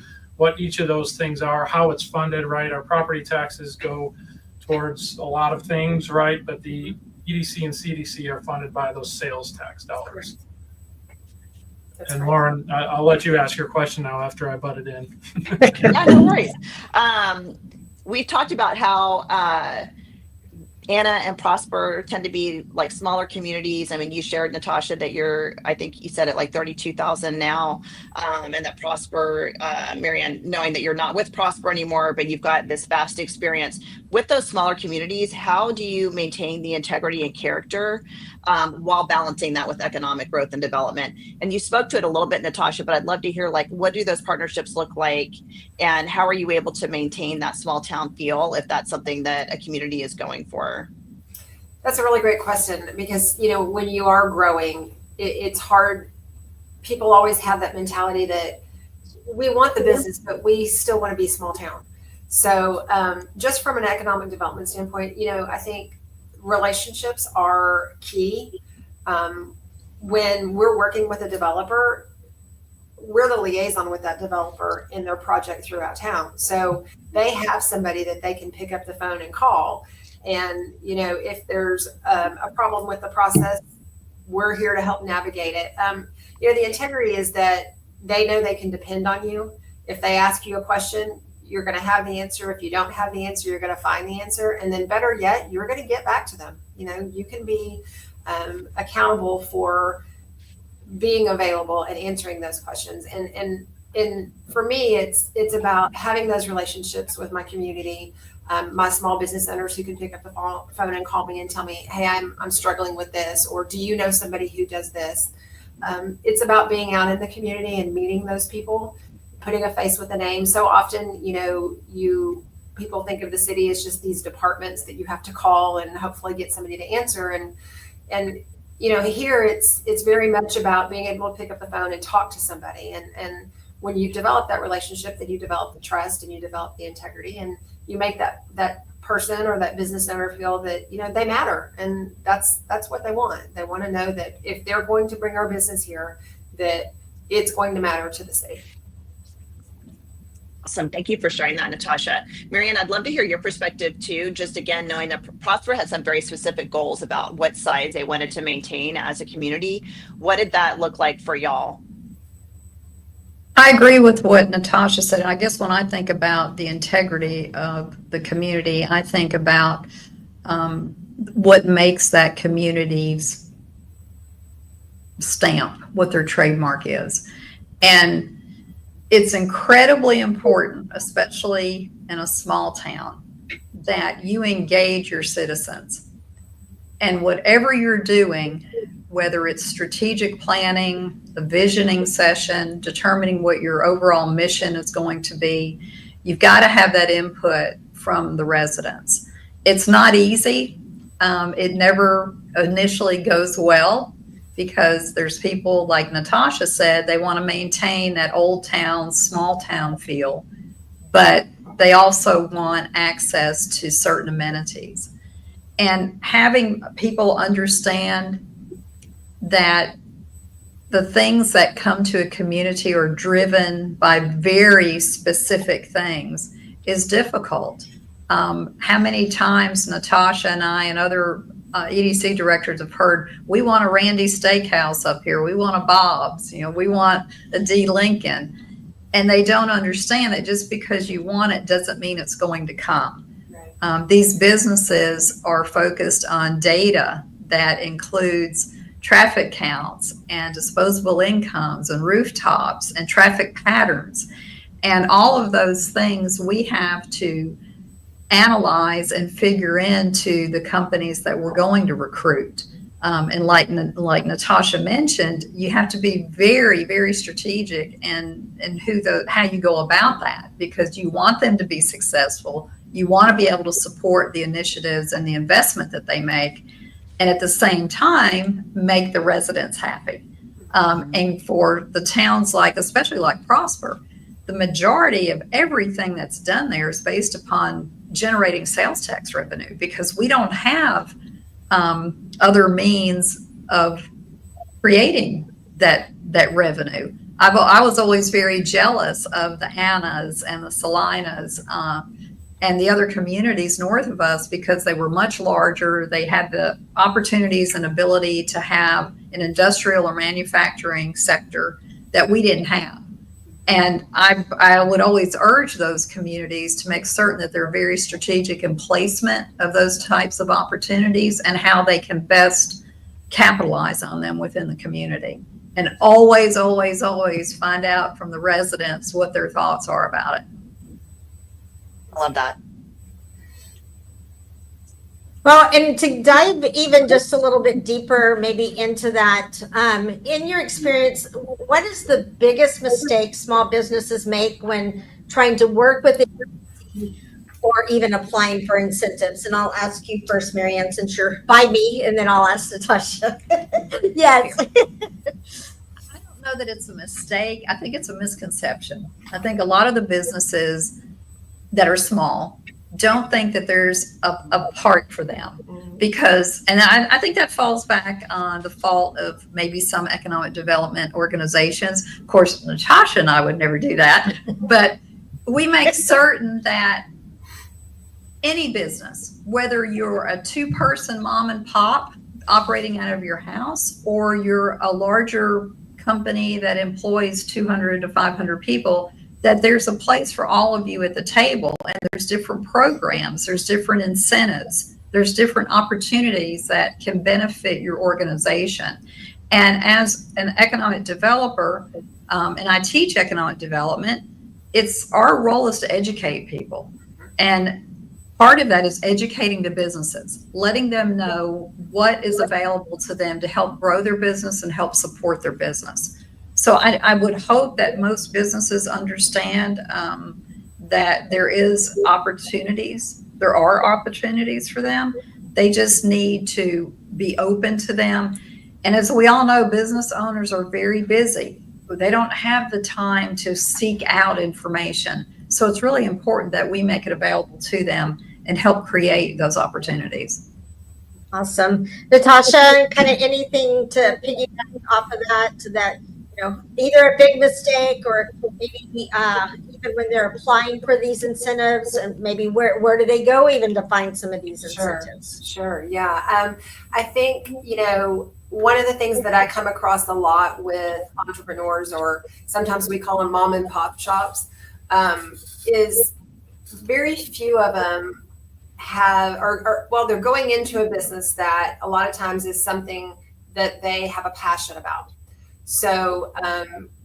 each of those things are, how it's funded, right? Our property taxes go towards a lot of things, right? But the EDC and CDC are funded by those sales tax dollars. That's and right. Lauren, I'll let you ask your question now after I butted in. Yeah, no worries. We've talked about how Anna and Prosper tend to be like smaller communities. I mean, you shared, Natasha, that I think you said it like 32,000 now, and that Prosper, Marianne, knowing that you're not with Prosper anymore, but you've got this vast experience with those smaller communities. How do you maintain the integrity and character while balancing that with economic growth and development? And you spoke to it a little bit, Natasha, but I'd love to hear, like, what do those partnerships look like, and how are you able to maintain that small town feel if that's something that a community is going for? That's a really great question, because when you are growing, it's hard. People always have that mentality that we want the business, but we still want to be small town. So just from an economic development standpoint, I think relationships are key. When we're working with a developer, we're the liaison with that developer in their project throughout town. So they have somebody that they can pick up the phone and call. And, if there's a problem with the process, we're here to help navigate it. The integrity is that they know they can depend on you. If they ask you a question, you're going to have the answer. If you don't have the answer, you're going to find the answer. And then better yet, you're going to get back to them. You can be accountable for being available and answering those questions. And for me, it's about having those relationships with my community. My small business owners who can pick up the phone and call me and tell me, hey, I'm struggling with this, or do you know somebody who does this? It's about being out in the community and meeting those people, putting a face with a name. So often, people think of the city as just these departments that you have to call and hopefully get somebody to answer. And here it's very much about being able to pick up the phone and talk to somebody. And when you develop that relationship, then you develop the trust and you develop the integrity, and you make that person or that business owner feel that, you know, they matter. And that's what they want. They want to know that if they're going to bring our business here, that it's going to matter to the city. Awesome. Thank you for sharing that, Natasha. Marianne, I'd love to hear your perspective too. Just again, knowing that Prosper had some very specific goals about what size they wanted to maintain as a community. What did that look like for y'all? I agree with what Natasha said. I guess when I think about the integrity of the community, I think about what makes that community's stamp, what their trademark is. And it's incredibly important, especially in a small town, that you engage your citizens. And whatever you're doing, whether it's strategic planning, the visioning session, determining what your overall mission is going to be, you've got to have that input from the residents. It's not easy. It never initially goes well, because there's people, like Natasha said, they want to maintain that old town, small town feel, but they also want access to certain amenities. And having people understand that the things that come to a community are driven by very specific things is difficult. How many times Natasha and I and other EDC directors have heard, we want a Randy's Steakhouse up here, we want a Bob's, we want a D Lincoln. And they don't understand that just because you want it doesn't mean it's going to come. Right. These businesses are focused on data that includes traffic counts and disposable incomes and rooftops and traffic patterns. And all of those things we have to analyze and figure into the companies that we're going to recruit. And like Natasha mentioned, you have to be very, very strategic in how you go about that, because you want them to be successful. You want to be able to support the initiatives and the investment that they make, and at the same time, make the residents happy. And for the towns especially like Prosper, the majority of everything that's done there is based upon generating sales tax revenue, because we don't have other means of creating that revenue. I was always very jealous of the Annas and the Salinas and the other communities north of us, because they were much larger. They had the opportunities and ability to have an industrial or manufacturing sector that we didn't have. And I would always urge those communities to make certain that they're very strategic in placement of those types of opportunities and how they can best capitalize on them within the community. And always, always, always find out from the residents what their thoughts are about it. I love that. Well, and to dive even just a little bit deeper, maybe into that, in your experience, what is the biggest mistake small businesses make when trying to work with it or even applying for incentives? And I'll ask you first, Marianne, since you're by me, and then I'll ask Natasha. Yes. I don't know that it's a mistake. I think it's a misconception. I think a lot of the businesses that are small don't think that there's a part for them, because, and I think that falls back on the fault of maybe some economic development organizations. Of course, Natasha and I would never do that, but we make certain that any business, whether you're a two-person mom and pop operating out of your house, or you're a larger company that employs 200 to 500 people, that there's a place for all of you at the table, and there's different programs, there's different incentives, there's different opportunities that can benefit your organization. And as an economic developer, and I teach economic development, our role is to educate people. And part of that is educating the businesses, letting them know what is available to them to help grow their business and help support their business. So I would hope that most businesses understand that there are opportunities for them. They just need to be open to them. And as we all know, business owners are very busy. they don't have the time to seek out information. So it's really important that we make it available to them and help create those opportunities. Awesome. Natasha, kind of anything to piggyback off of that, to that, either a big mistake or maybe even when they're applying for these incentives, and maybe where do they go even to find some of these incentives? Sure. Yeah. I think, one of the things that I come across a lot with entrepreneurs, or sometimes we call them mom and pop shops, is very few of them have, well, they're going into a business that a lot of times is something that they have a passion about. So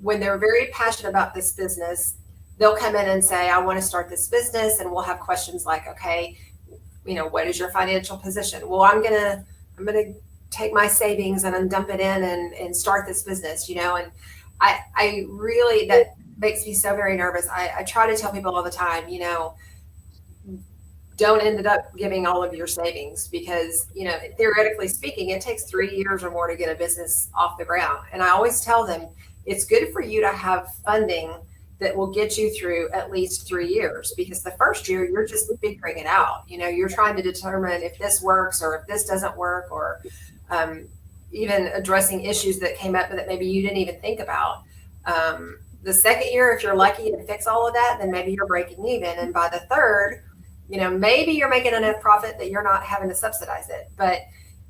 when they're very passionate about this business, they'll come in and say, I want to start this business. And we'll have questions like, okay, what is your financial position? Well, I'm going to take my savings and dump it in and start this business, and I really, that makes me so very nervous. I try to tell people all the time, don't end up giving all of your savings, because, theoretically speaking, it takes 3 years or more to get a business off the ground. And I always tell them it's good for you to have funding that will get you through at least 3 years, because the first year you're just figuring it out. You're trying to determine if this works or if this doesn't work, or even addressing issues that came up that maybe you didn't even think about. The second year, if you're lucky and fix all of that, then maybe you're breaking even. And by the third, maybe you're making enough profit that you're not having to subsidize it. But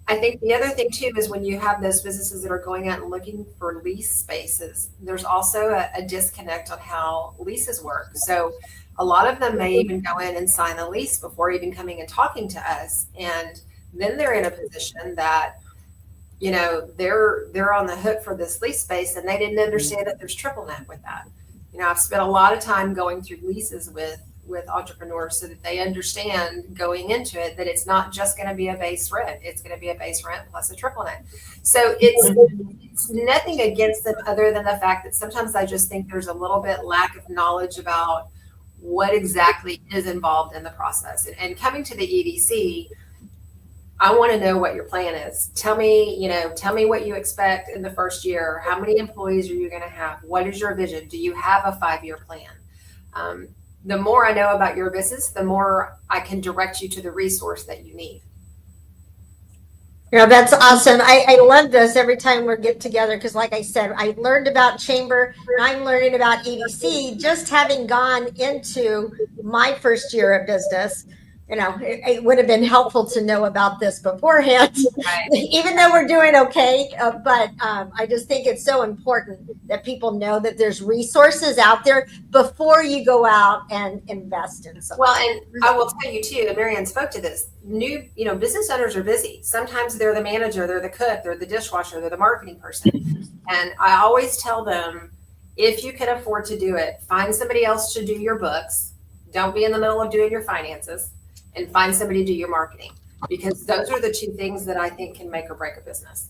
I think the other thing too is when you have those businesses that are going out and looking for lease spaces, there's also a disconnect on how leases work. So a lot of them may even go in and sign a lease before even coming and talking to us. And then they're in a position that, they're on the hook for this lease space, and they didn't understand that there's triple net with that. I've spent a lot of time going through leases with entrepreneurs so that they understand going into it that it's not just going to be a base rent. It's going to be a base rent plus a triple net. So it's nothing against them other than the fact that sometimes I just think there's a little bit lack of knowledge about what exactly is involved in the process. And coming to the EDC, I want to know what your plan is. Tell me what you expect in the first year. How many employees are you going to have? What is your vision? Do you have a 5-year plan? The more I know about your business, the more I can direct you to the resource that you need. That's awesome. I love this every time we get together, because like I said, I learned about Chamber and I'm learning about EDC just having gone into my first year of business. It would have been helpful to know about this beforehand, right? Even though we're doing okay. But I just think it's so important that people know that there's resources out there before you go out and invest in something. Well, and I will tell you too, and Marianne spoke to this, business owners are busy. Sometimes they're the manager, they're the cook, they're the dishwasher, they're the marketing person. And I always tell them, if you can afford to do it, find somebody else to do your books. Don't be in the middle of doing your finances. And find somebody to do your marketing, because those are the two things that I think can make or break a business.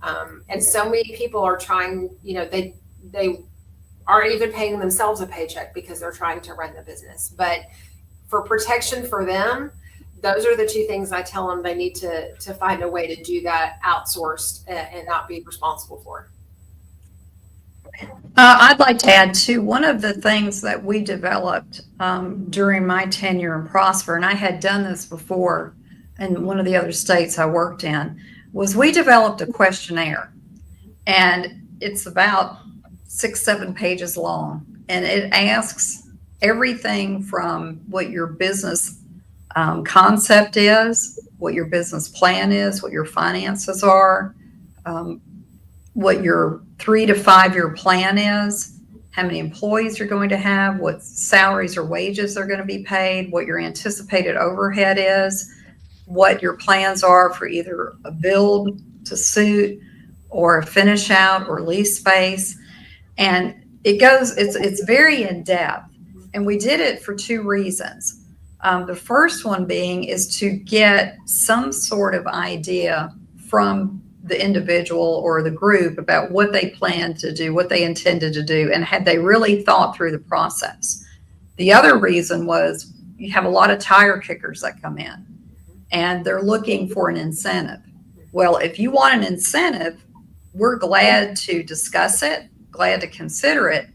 And so many people are trying, they aren't even paying themselves a paycheck because they're trying to run the business. But for protection for them, those are the two things I tell them they need to find a way to do that outsourced and not be responsible for. I'd like to add too, one of the things that we developed during my tenure in Prosper, and I had done this before in one of the other states I worked in, was we developed a questionnaire, and it's about 6-7 pages long, and it asks everything from what your business concept is, what your business plan is, what your finances are, what your 3 to 5 year plan is, how many employees you're going to have, what salaries or wages are going to be paid, what your anticipated overhead is, what your plans are for either a build to suit or a finish out or lease space. And it's very in depth. And we did it for 2 reasons. The first one being is to get some sort of idea from the individual or the group about what they planned to do, what they intended to do, and had they really thought through the process. The other reason was you have a lot of tire kickers that come in and they're looking for an incentive. Well, if you want an incentive, we're glad to discuss it glad to consider it,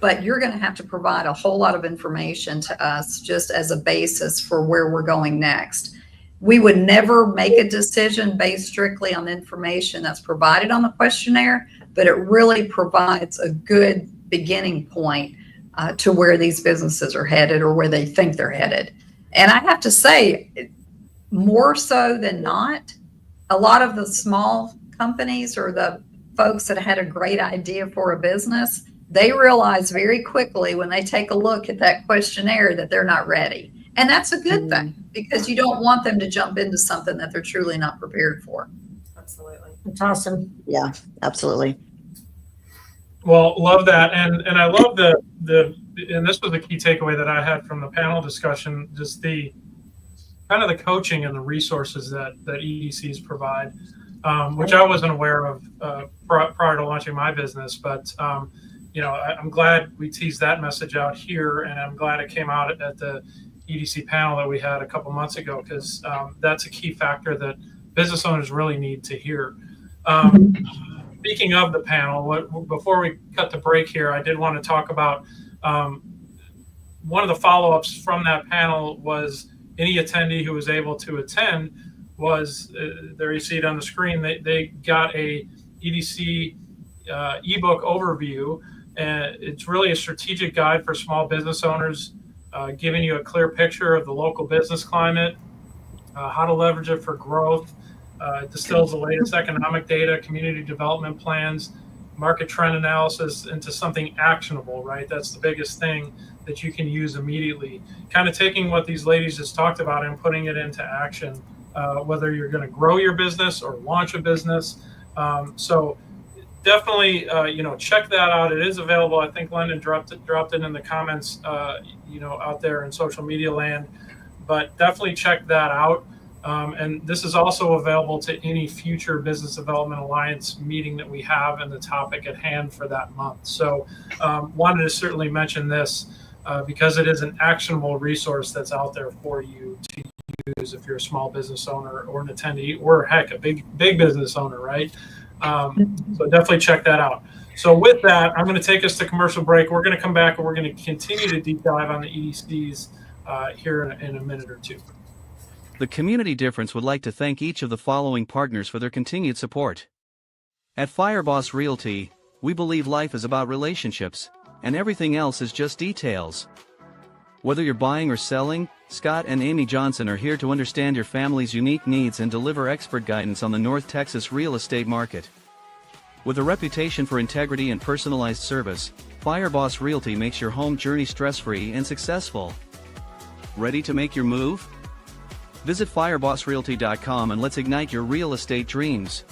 but you're going to have to provide a whole lot of information to us just as a basis for where we're going next. We would never make a decision based strictly on the information that's provided on the questionnaire, but it really provides a good beginning point to where these businesses are headed or where they think they're headed. And I have to say, more so than not, a lot of the small companies or the folks that had a great idea for a business, they realize very quickly when they take a look at that questionnaire that they're not ready. And that's a good thing, because you don't want them to jump into something that they're truly not prepared for. Absolutely. That's awesome. Yeah, absolutely. Well, love that. And I love the and this was the key takeaway that I had from the panel discussion, just the kind of the coaching and the resources that EDCs provide, which I wasn't aware of prior to launching my business. But, I'm glad we teased that message out here, and I'm glad it came out at the EDC panel that we had a couple months ago, because that's a key factor that business owners really need to hear. Speaking of the panel, before we cut the break here, I did want to talk about one of the follow-ups from that panel was any attendee who was able to attend was, there you see it on the screen, they got a EDC ebook overview, and it's really a strategic guide for small business owners, giving you a clear picture of the local business climate, how to leverage it for growth. It distills the latest economic data, community development plans, market trend analysis into something actionable, right? That's the biggest thing that you can use immediately. Kind of taking what these ladies just talked about and putting it into action, whether you're going to grow your business or launch a business. So definitely, check that out. It is available. I think London dropped it in the comments, out there in social media land. But definitely check that out. And this is also available to any future Business Development Alliance meeting that we have and the topic at hand for that month. So wanted to certainly mention this because it is an actionable resource that's out there for you to use if you're a small business owner or an attendee, or heck, a big business owner, right? So definitely check that out. So with that, I'm going to take us to commercial break. We're going to come back and we're going to continue to deep dive on the EDCs here in a minute or two. The Community Difference would like to thank each of the following partners for their continued support. At Fireboss Realty, we believe life is about relationships, and everything else is just details. Whether you're buying or selling, Scott and Amy Johnson are here to understand your family's unique needs and deliver expert guidance on the North Texas real estate market. With a reputation for integrity and personalized service, Fireboss Realty makes your home journey stress-free and successful. Ready to make your move? Visit firebossrealty.com and let's ignite your real estate dreams.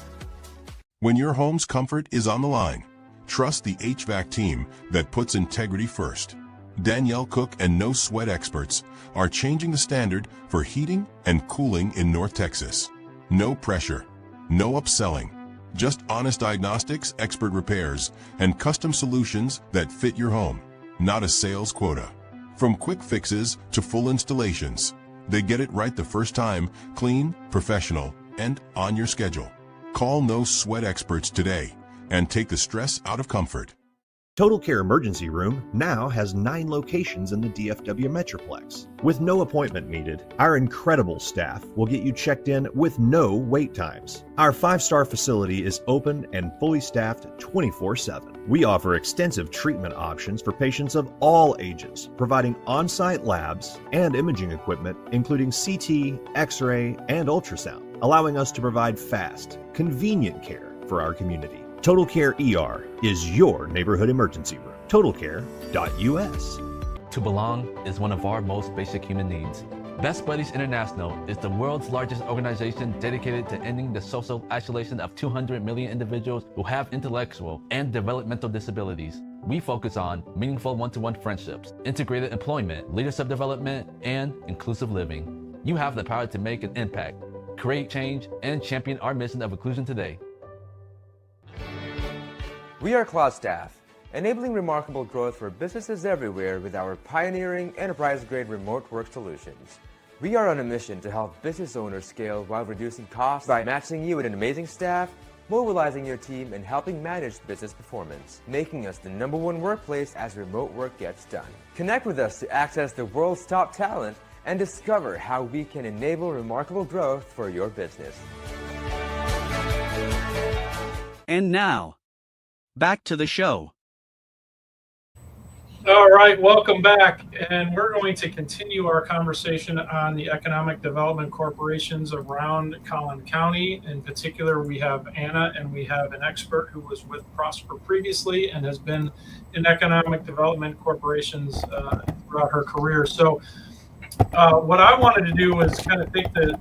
When your home's comfort is on the line, trust the HVAC team that puts integrity first. Danielle Cook and No Sweat experts are changing the standard for heating and cooling in North Texas. No pressure, no upselling, just honest diagnostics, expert repairs, and custom solutions that fit your home, not a sales quota. From quick fixes to full installations, they get it right the first time, clean, professional, and on your schedule. Call No Sweat experts today and take the stress out of comfort. Total Care Emergency Room now has 9 locations in the DFW Metroplex. With no appointment needed, our incredible staff will get you checked in with no wait times. Our 5-star facility is open and fully staffed 24/7. We offer extensive treatment options for patients of all ages, providing on-site labs and imaging equipment, including CT, X-ray, and ultrasound, allowing us to provide fast, convenient care for our community. Total Care ER is your neighborhood emergency room. TotalCare.us. To belong is one of our most basic human needs. Best Buddies International is the world's largest organization dedicated to ending the social isolation of 200 million individuals who have intellectual and developmental disabilities. We focus on meaningful one-to-one friendships, integrated employment, leadership development, and inclusive living. You have the power to make an impact, create change, and champion our mission of inclusion today. We are Cloud Staff, enabling remarkable growth for businesses everywhere with our pioneering enterprise-grade remote work solutions. We are on a mission to help business owners scale while reducing costs by matching you with an amazing staff mobilizing your team and helping manage business performance, making us the #1 workplace as remote work gets done. Connect with us to access the world's top talent and discover how we can enable remarkable growth for your business. And now, back to the show. All right, welcome back. And we're going to continue our conversation on the economic development corporations around Collin County. In particular, we have Anna, and we have an expert who was with Prosper previously and has been in economic development corporations throughout her career. So what I wanted to do was kind of take the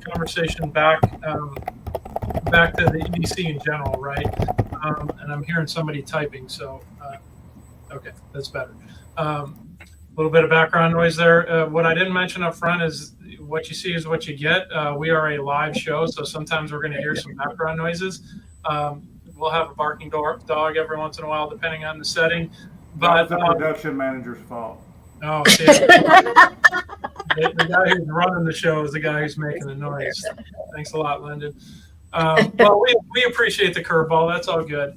conversation back to the EDC in general, right? And I'm hearing somebody typing, so okay, that's better. A little bit of background noise there. What I didn't mention up front is what you see is what you get. We are a live show, so sometimes we're going to hear some background noises. We'll have a barking dog every once in a while, depending on the setting. But that's the production manager's fault. Oh, see, the guy who's running the show is the guy who's making the noise. Thanks a lot, Lyndon. Well, we appreciate the curveball. That's all good.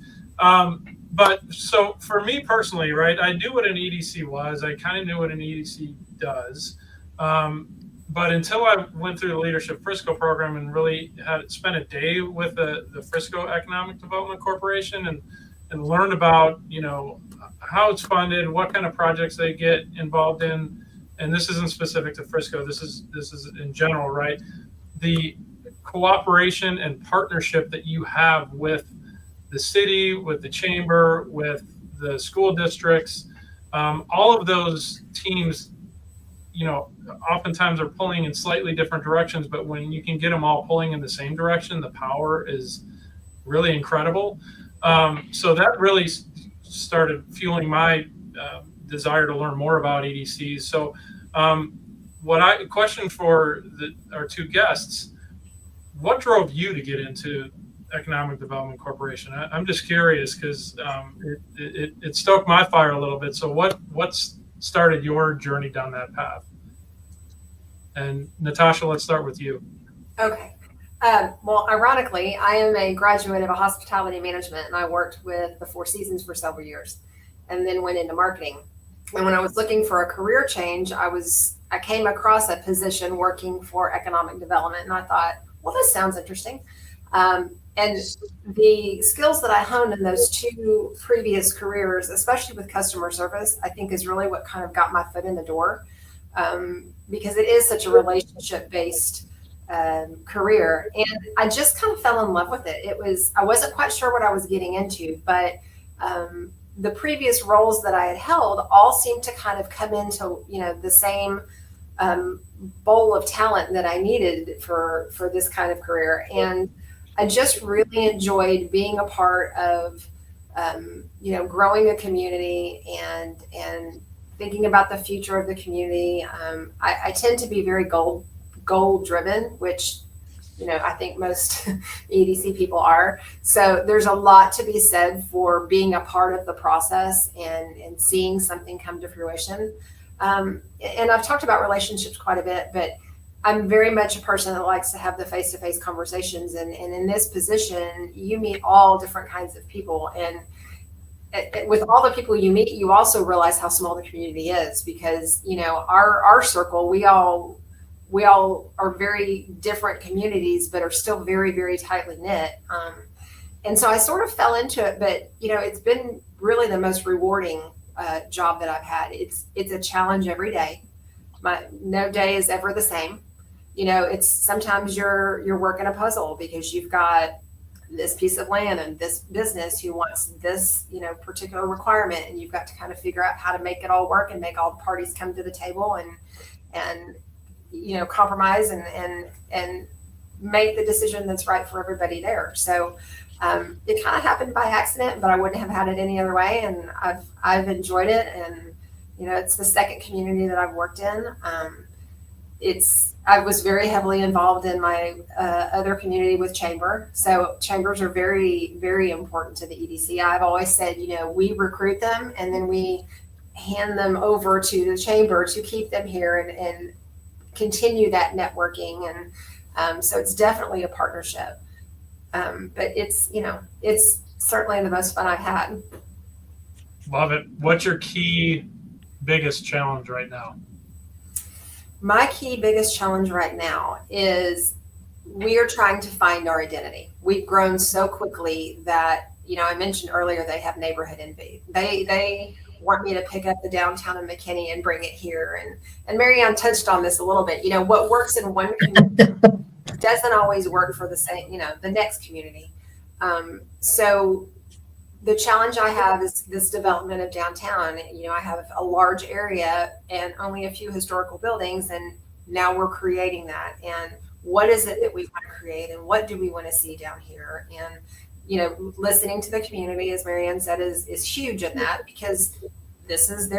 But so for me personally, right, I knew what an EDC was. I kind of knew what an EDC does. But until I went through the Leadership Frisco program and really spent a day with the Frisco Economic Development Corporation and learned about, how it's funded, what kind of projects they get involved in. And this isn't specific to Frisco. This is in general, right? The cooperation and partnership that you have with the city, with the chamber, with the school districts, all of those teams, oftentimes are pulling in slightly different directions, but when you can get them all pulling in the same direction, the power is really incredible. So that really started fueling my desire to learn more about EDCs. So question for our two guests, what drove you to get into Economic Development Corporation? I'm just curious because it stoked my fire a little bit. So what's started your journey down that path? And Natasha, let's start with you. Okay. Well, ironically, I am a graduate of a hospitality management, and I worked with the Four Seasons for several years and then went into marketing. And when I was looking for a career change, I came across a position working for economic development, and I thought, well, this sounds interesting. And the skills that I honed in those two previous careers, especially with customer service, I think is really what kind of got my foot in the door, because it is such a relationship-based career. And I just kind of fell in love with it. I wasn't quite sure what I was getting into, but the previous roles that I had held all seemed to kind of come into, the same bowl of talent that I needed for this kind of career. And I just really enjoyed being a part of, growing a community and thinking about the future of the community. I tend to be very goal driven, which, I think most EDC people are. So there's a lot to be said for being a part of the process and seeing something come to fruition. And I've talked about relationships quite a bit, but I'm very much a person that likes to have the face-to-face conversations. And in this position, you meet all different kinds of people. And with all the people you meet, you also realize how small the community is, because, our circle, we all are very different communities, but are still very, very tightly knit. And so I sort of fell into it, but, it's been really the most rewarding job that I've had. It's a challenge every day. No day is ever the same. It's sometimes you're working a puzzle because you've got this piece of land and this business who wants this, particular requirement, and you've got to kind of figure out how to make it all work and make all the parties come to the table and compromise and make the decision that's right for everybody there. So it kind of happened by accident, but I wouldn't have had it any other way. And I've enjoyed it. And, it's the second community that I've worked in. I was very heavily involved in my other community with chamber. So chambers are very, very important to the EDC. I've always said, we recruit them and then we hand them over to the chamber to keep them here and continue that networking. And so it's definitely a partnership. But it's, it's certainly the most fun I've had. Love it. What's your key biggest challenge right now? My key biggest challenge right now is we are trying to find our identity. We've grown so quickly that, I mentioned earlier they have neighborhood envy. They want me to pick up the downtown in McKinney and bring it here. And Marianne touched on this a little bit. What works in one community doesn't always work for the same, the next community. So the challenge I have is this development of downtown. I have a large area and only a few historical buildings, and now we're creating that. And what is it that we want to create, and what do we want to see down here? And listening to the community, as Marianne said, is huge in that, because this is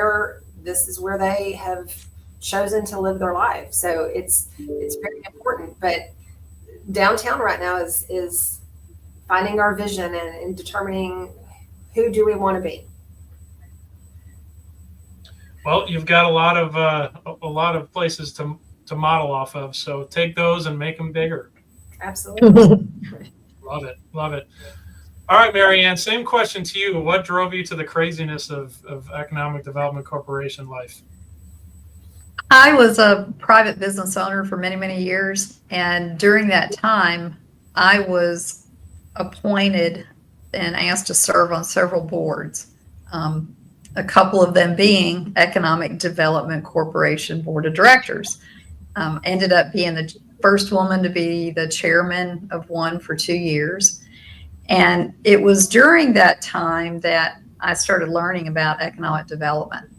where they have chosen to live their life. So it's very important. But downtown right now is finding our vision and determining who do we want to be. Well, you've got a lot of places to model off of. So take those and make them bigger. Absolutely. Love it. Love it. All right, Marianne, same question to you. What drove you to the craziness of Economic Development Corporation life? I was a private business owner for many, many years. And during that time, I was appointed and asked to serve on several boards. A couple of them being Economic Development Corporation Board of Directors. Ended up being the first woman to be the chairman of one for 2 years. And it was during that time that I started learning about economic development.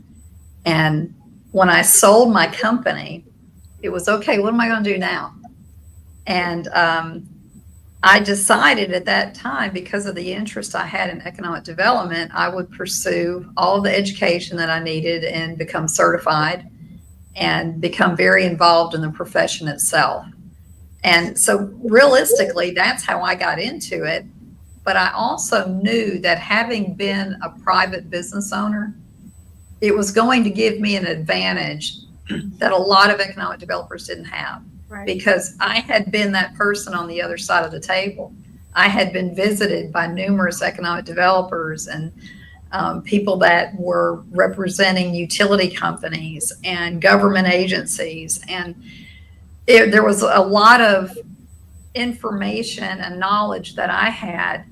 And when I sold my company, it was, okay, what am I going to do now? And I decided at that time, because of the interest I had in economic development, I would pursue all the education that I needed and become certified and become very involved in the profession itself. And so realistically, that's how I got into it. But I also knew that having been a private business owner, it was going to give me an advantage that a lot of economic developers didn't have. Right. Because I had been that person on the other side of the table. I had been visited by numerous economic developers and people that were representing utility companies and government agencies. And there was a lot of information and knowledge that I had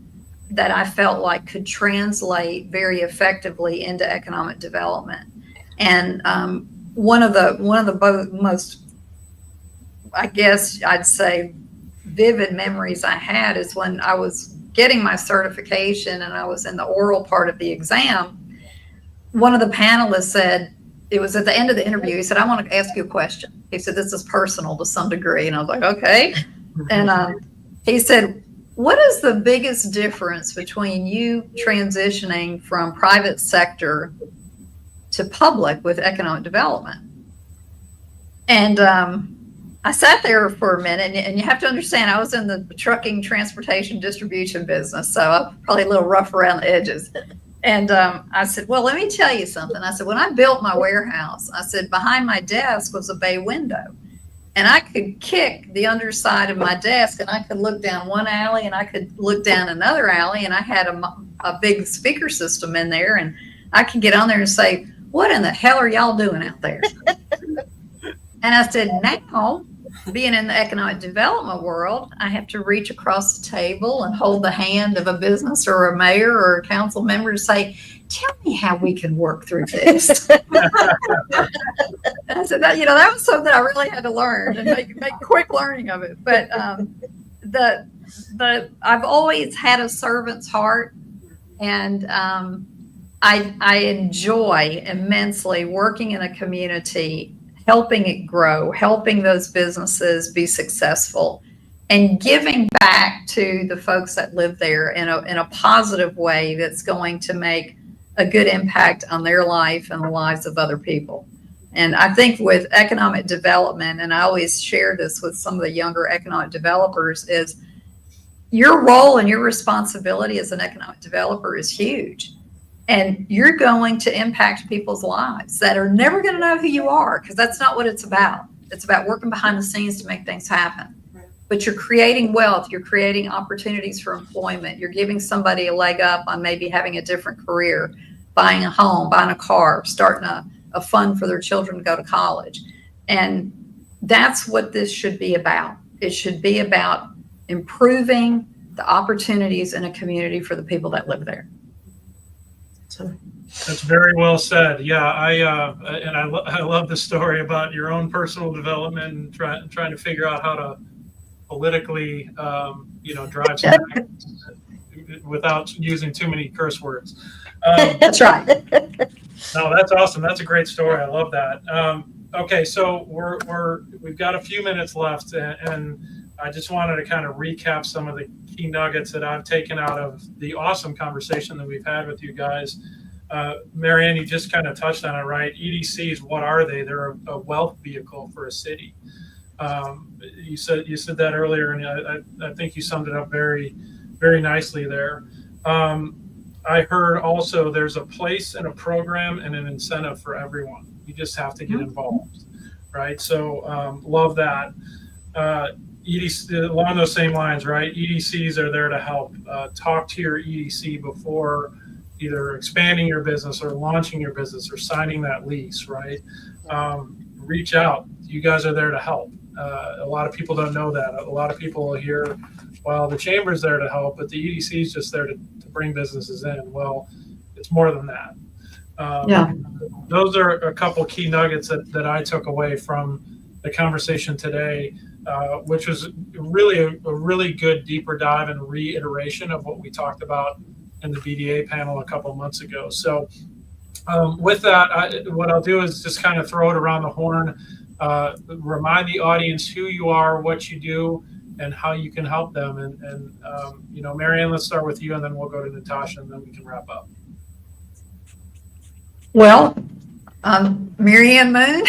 that I felt like could translate very effectively into economic development. And one of the most, I guess I'd say, vivid memories I had is when I was getting my certification and I was in the oral part of the exam. One of the panelists said, it was at the end of the interview, he said, I want to ask you a question. He said, this is personal to some degree. And I was like, okay. And he said, what is the biggest difference between you transitioning from private sector to public with economic development? And I sat there for a minute, and you have to understand, I was in the trucking, transportation, distribution business, so I'm probably a little rough around the edges. And I said, well, let me tell you something. I said, when I built my warehouse, I said, behind my desk was a bay window. And I could kick the underside of my desk, and I could look down one alley, and I could look down another alley, and I had a big speaker system in there, and I could get on there and say, what in the hell are y'all doing out there? And I said, now, being in the economic development world, I have to reach across the table and hold the hand of a business or a mayor or a council member to say, tell me how we can work through this. I said, that was something I really had to learn and make quick learning of it. But I've always had a servant's heart, and I enjoy immensely working in a community, helping it grow, helping those businesses be successful, and giving back to the folks that live there in a positive way that's going to make a good impact on their life and the lives of other people. And I think with economic development, and I always share this with some of the younger economic developers, is your role and your responsibility as an economic developer is huge. And you're going to impact people's lives that are never going to know who you are, because that's not what it's about. It's about working behind the scenes to make things happen. but you're creating wealth, you're creating opportunities for employment, you're giving somebody a leg up on maybe having a different career, buying a home, buying a car, starting a fund for their children to go to college. And that's what this should be about. It should be about improving the opportunities in a community for the people that live there. So that's very well said. Yeah, I love the story about your own personal development and trying to figure out how to politically, drive some without using too many curse words. That's right. No, that's awesome. That's a great story. I love that. Okay, so we've got a few minutes left, and I just wanted to kind of recap some of the key nuggets that I've taken out of the awesome conversation that we've had with you guys. Marianne, you just kind of touched on it, right? EDCs, what are they? They're a wealth vehicle for a city. You said that earlier, and I think you summed it up very, very nicely there. I heard also there's a place and a program and an incentive for everyone. You just have to get involved, right? So love that. EDC, along those same lines, right? EDCs are there to help. Talk to your EDC before either expanding your business or launching your business or signing that lease, right? Reach out. You guys are there to help. A lot of people don't know that. A lot of people hear, well, the chamber's there to help, but the EDC is just there to bring businesses in. Well, it's more than that. Those are a couple key nuggets that I took away from the conversation today, which was really a really good deeper dive and reiteration of what we talked about in the BDA panel a couple of months ago. So with that, what I'll do is just kind of throw it around the horn, remind the audience who you are, what you do, and how you can help them. And Marianne, let's start with you, and then we'll go to Natasha, and then we can wrap up. Well, I'm Marianne Moon.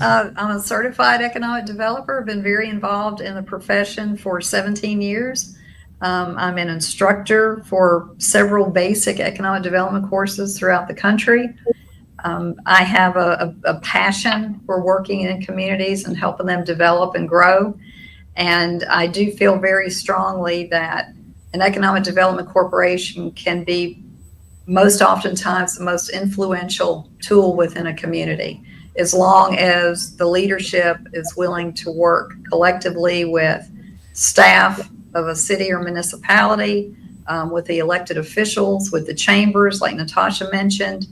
I'm a certified economic developer. I've been very involved in the profession for 17 years. I'm an instructor for several basic economic development courses throughout the country. I have a passion for working in communities and helping them develop and grow. And I do feel very strongly that an economic development corporation can be most oftentimes the most influential tool within a community, as long as the leadership is willing to work collectively with staff of a city or municipality, with the elected officials, with the chambers, like Natasha mentioned,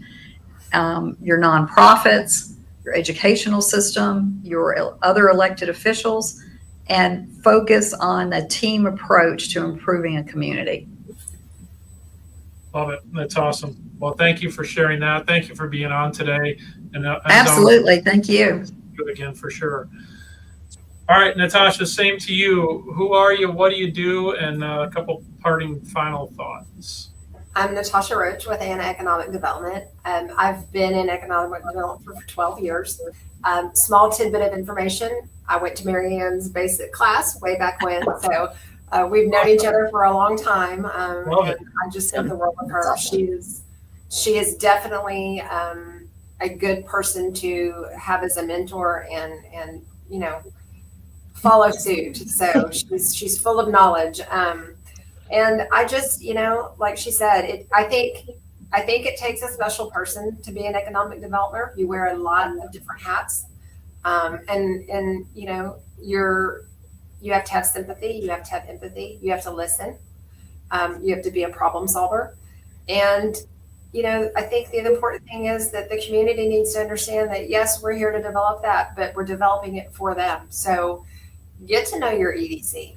your nonprofits, your educational system, your other elected officials, and focus on a team approach to improving a community. Love it. That's awesome. Well, thank you for sharing that. Thank you for being on today. And absolutely. Thank you. Again, for sure. All right, Natasha, same to you. Who are you? What do you do? And a couple parting final thoughts. I'm Natasha Roach with ANA Economic Development. I've been in economic development for 12 years. Small tidbit of information. I went to Marianne's basic class way back when. So we've known each other for a long time. And I just think the world of her. She is definitely a good person to have as a mentor and follow suit. So she's full of knowledge. And I just, like she said, I think it takes a special person to be an economic developer. You wear a lot of different hats. And you have to have sympathy, you have to have empathy, you have to listen, you have to be a problem solver. And, I think the important thing is that the community needs to understand that, yes, we're here to develop that, but we're developing it for them. So get to know your EDC,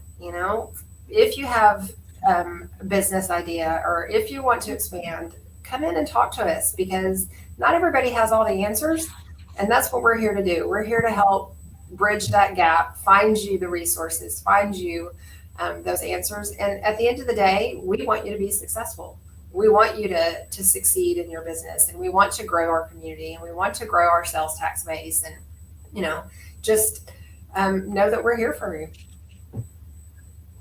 if you have a business idea or if you want to expand, come in and talk to us, because not everybody has all the answers. And that's what we're here to do. We're here to help bridge that gap, find you the resources, find you those answers. And at the end of the day, we want you to be successful. We want you to succeed in your business, and we want to grow our community, and we want to grow our sales tax base, and just know that we're here for you.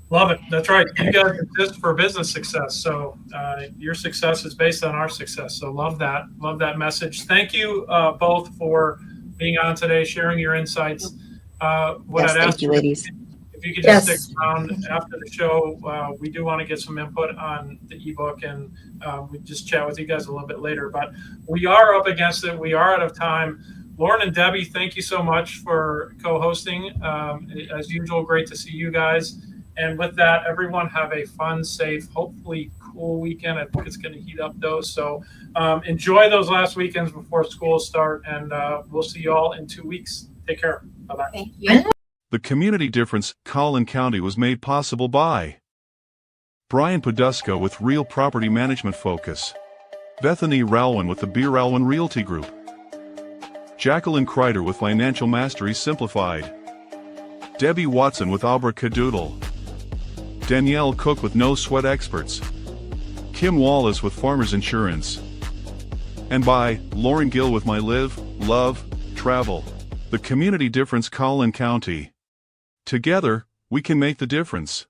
Love it. That's right. You guys exist for business success. So your success is based on our success. So love that. Love that message. Thank you both for being on today, sharing your insights. Thank you, ladies. if you could just Yes. stick around after the show, we do want to get some input on the ebook, and we just chat with you guys a little bit later. But we are up against it. We are out of time. Lauren and Debbie, thank you so much for co-hosting. As usual, great to see you guys. And with that, everyone have a fun, safe, hopefully cool weekend. I think it's going to heat up though. So enjoy those last weekends before school start, and we'll see you all in 2 weeks. Take care. Bye-bye. Thank you. The Community Difference, Collin County was made possible by Brian Poduska with Real Property Management Focus, Bethany Ralwin with the Beer Ralwin Realty Group, Jacqueline Kreider with Financial Mastery Simplified, Debbie Watson with Abrakadoodle, Danielle Cook with No Sweat Experts, Kim Wallace with Farmers Insurance, and by Lauren Gill with My Live, Love, Travel. The Community Difference, Collin County. Together, we can make the difference.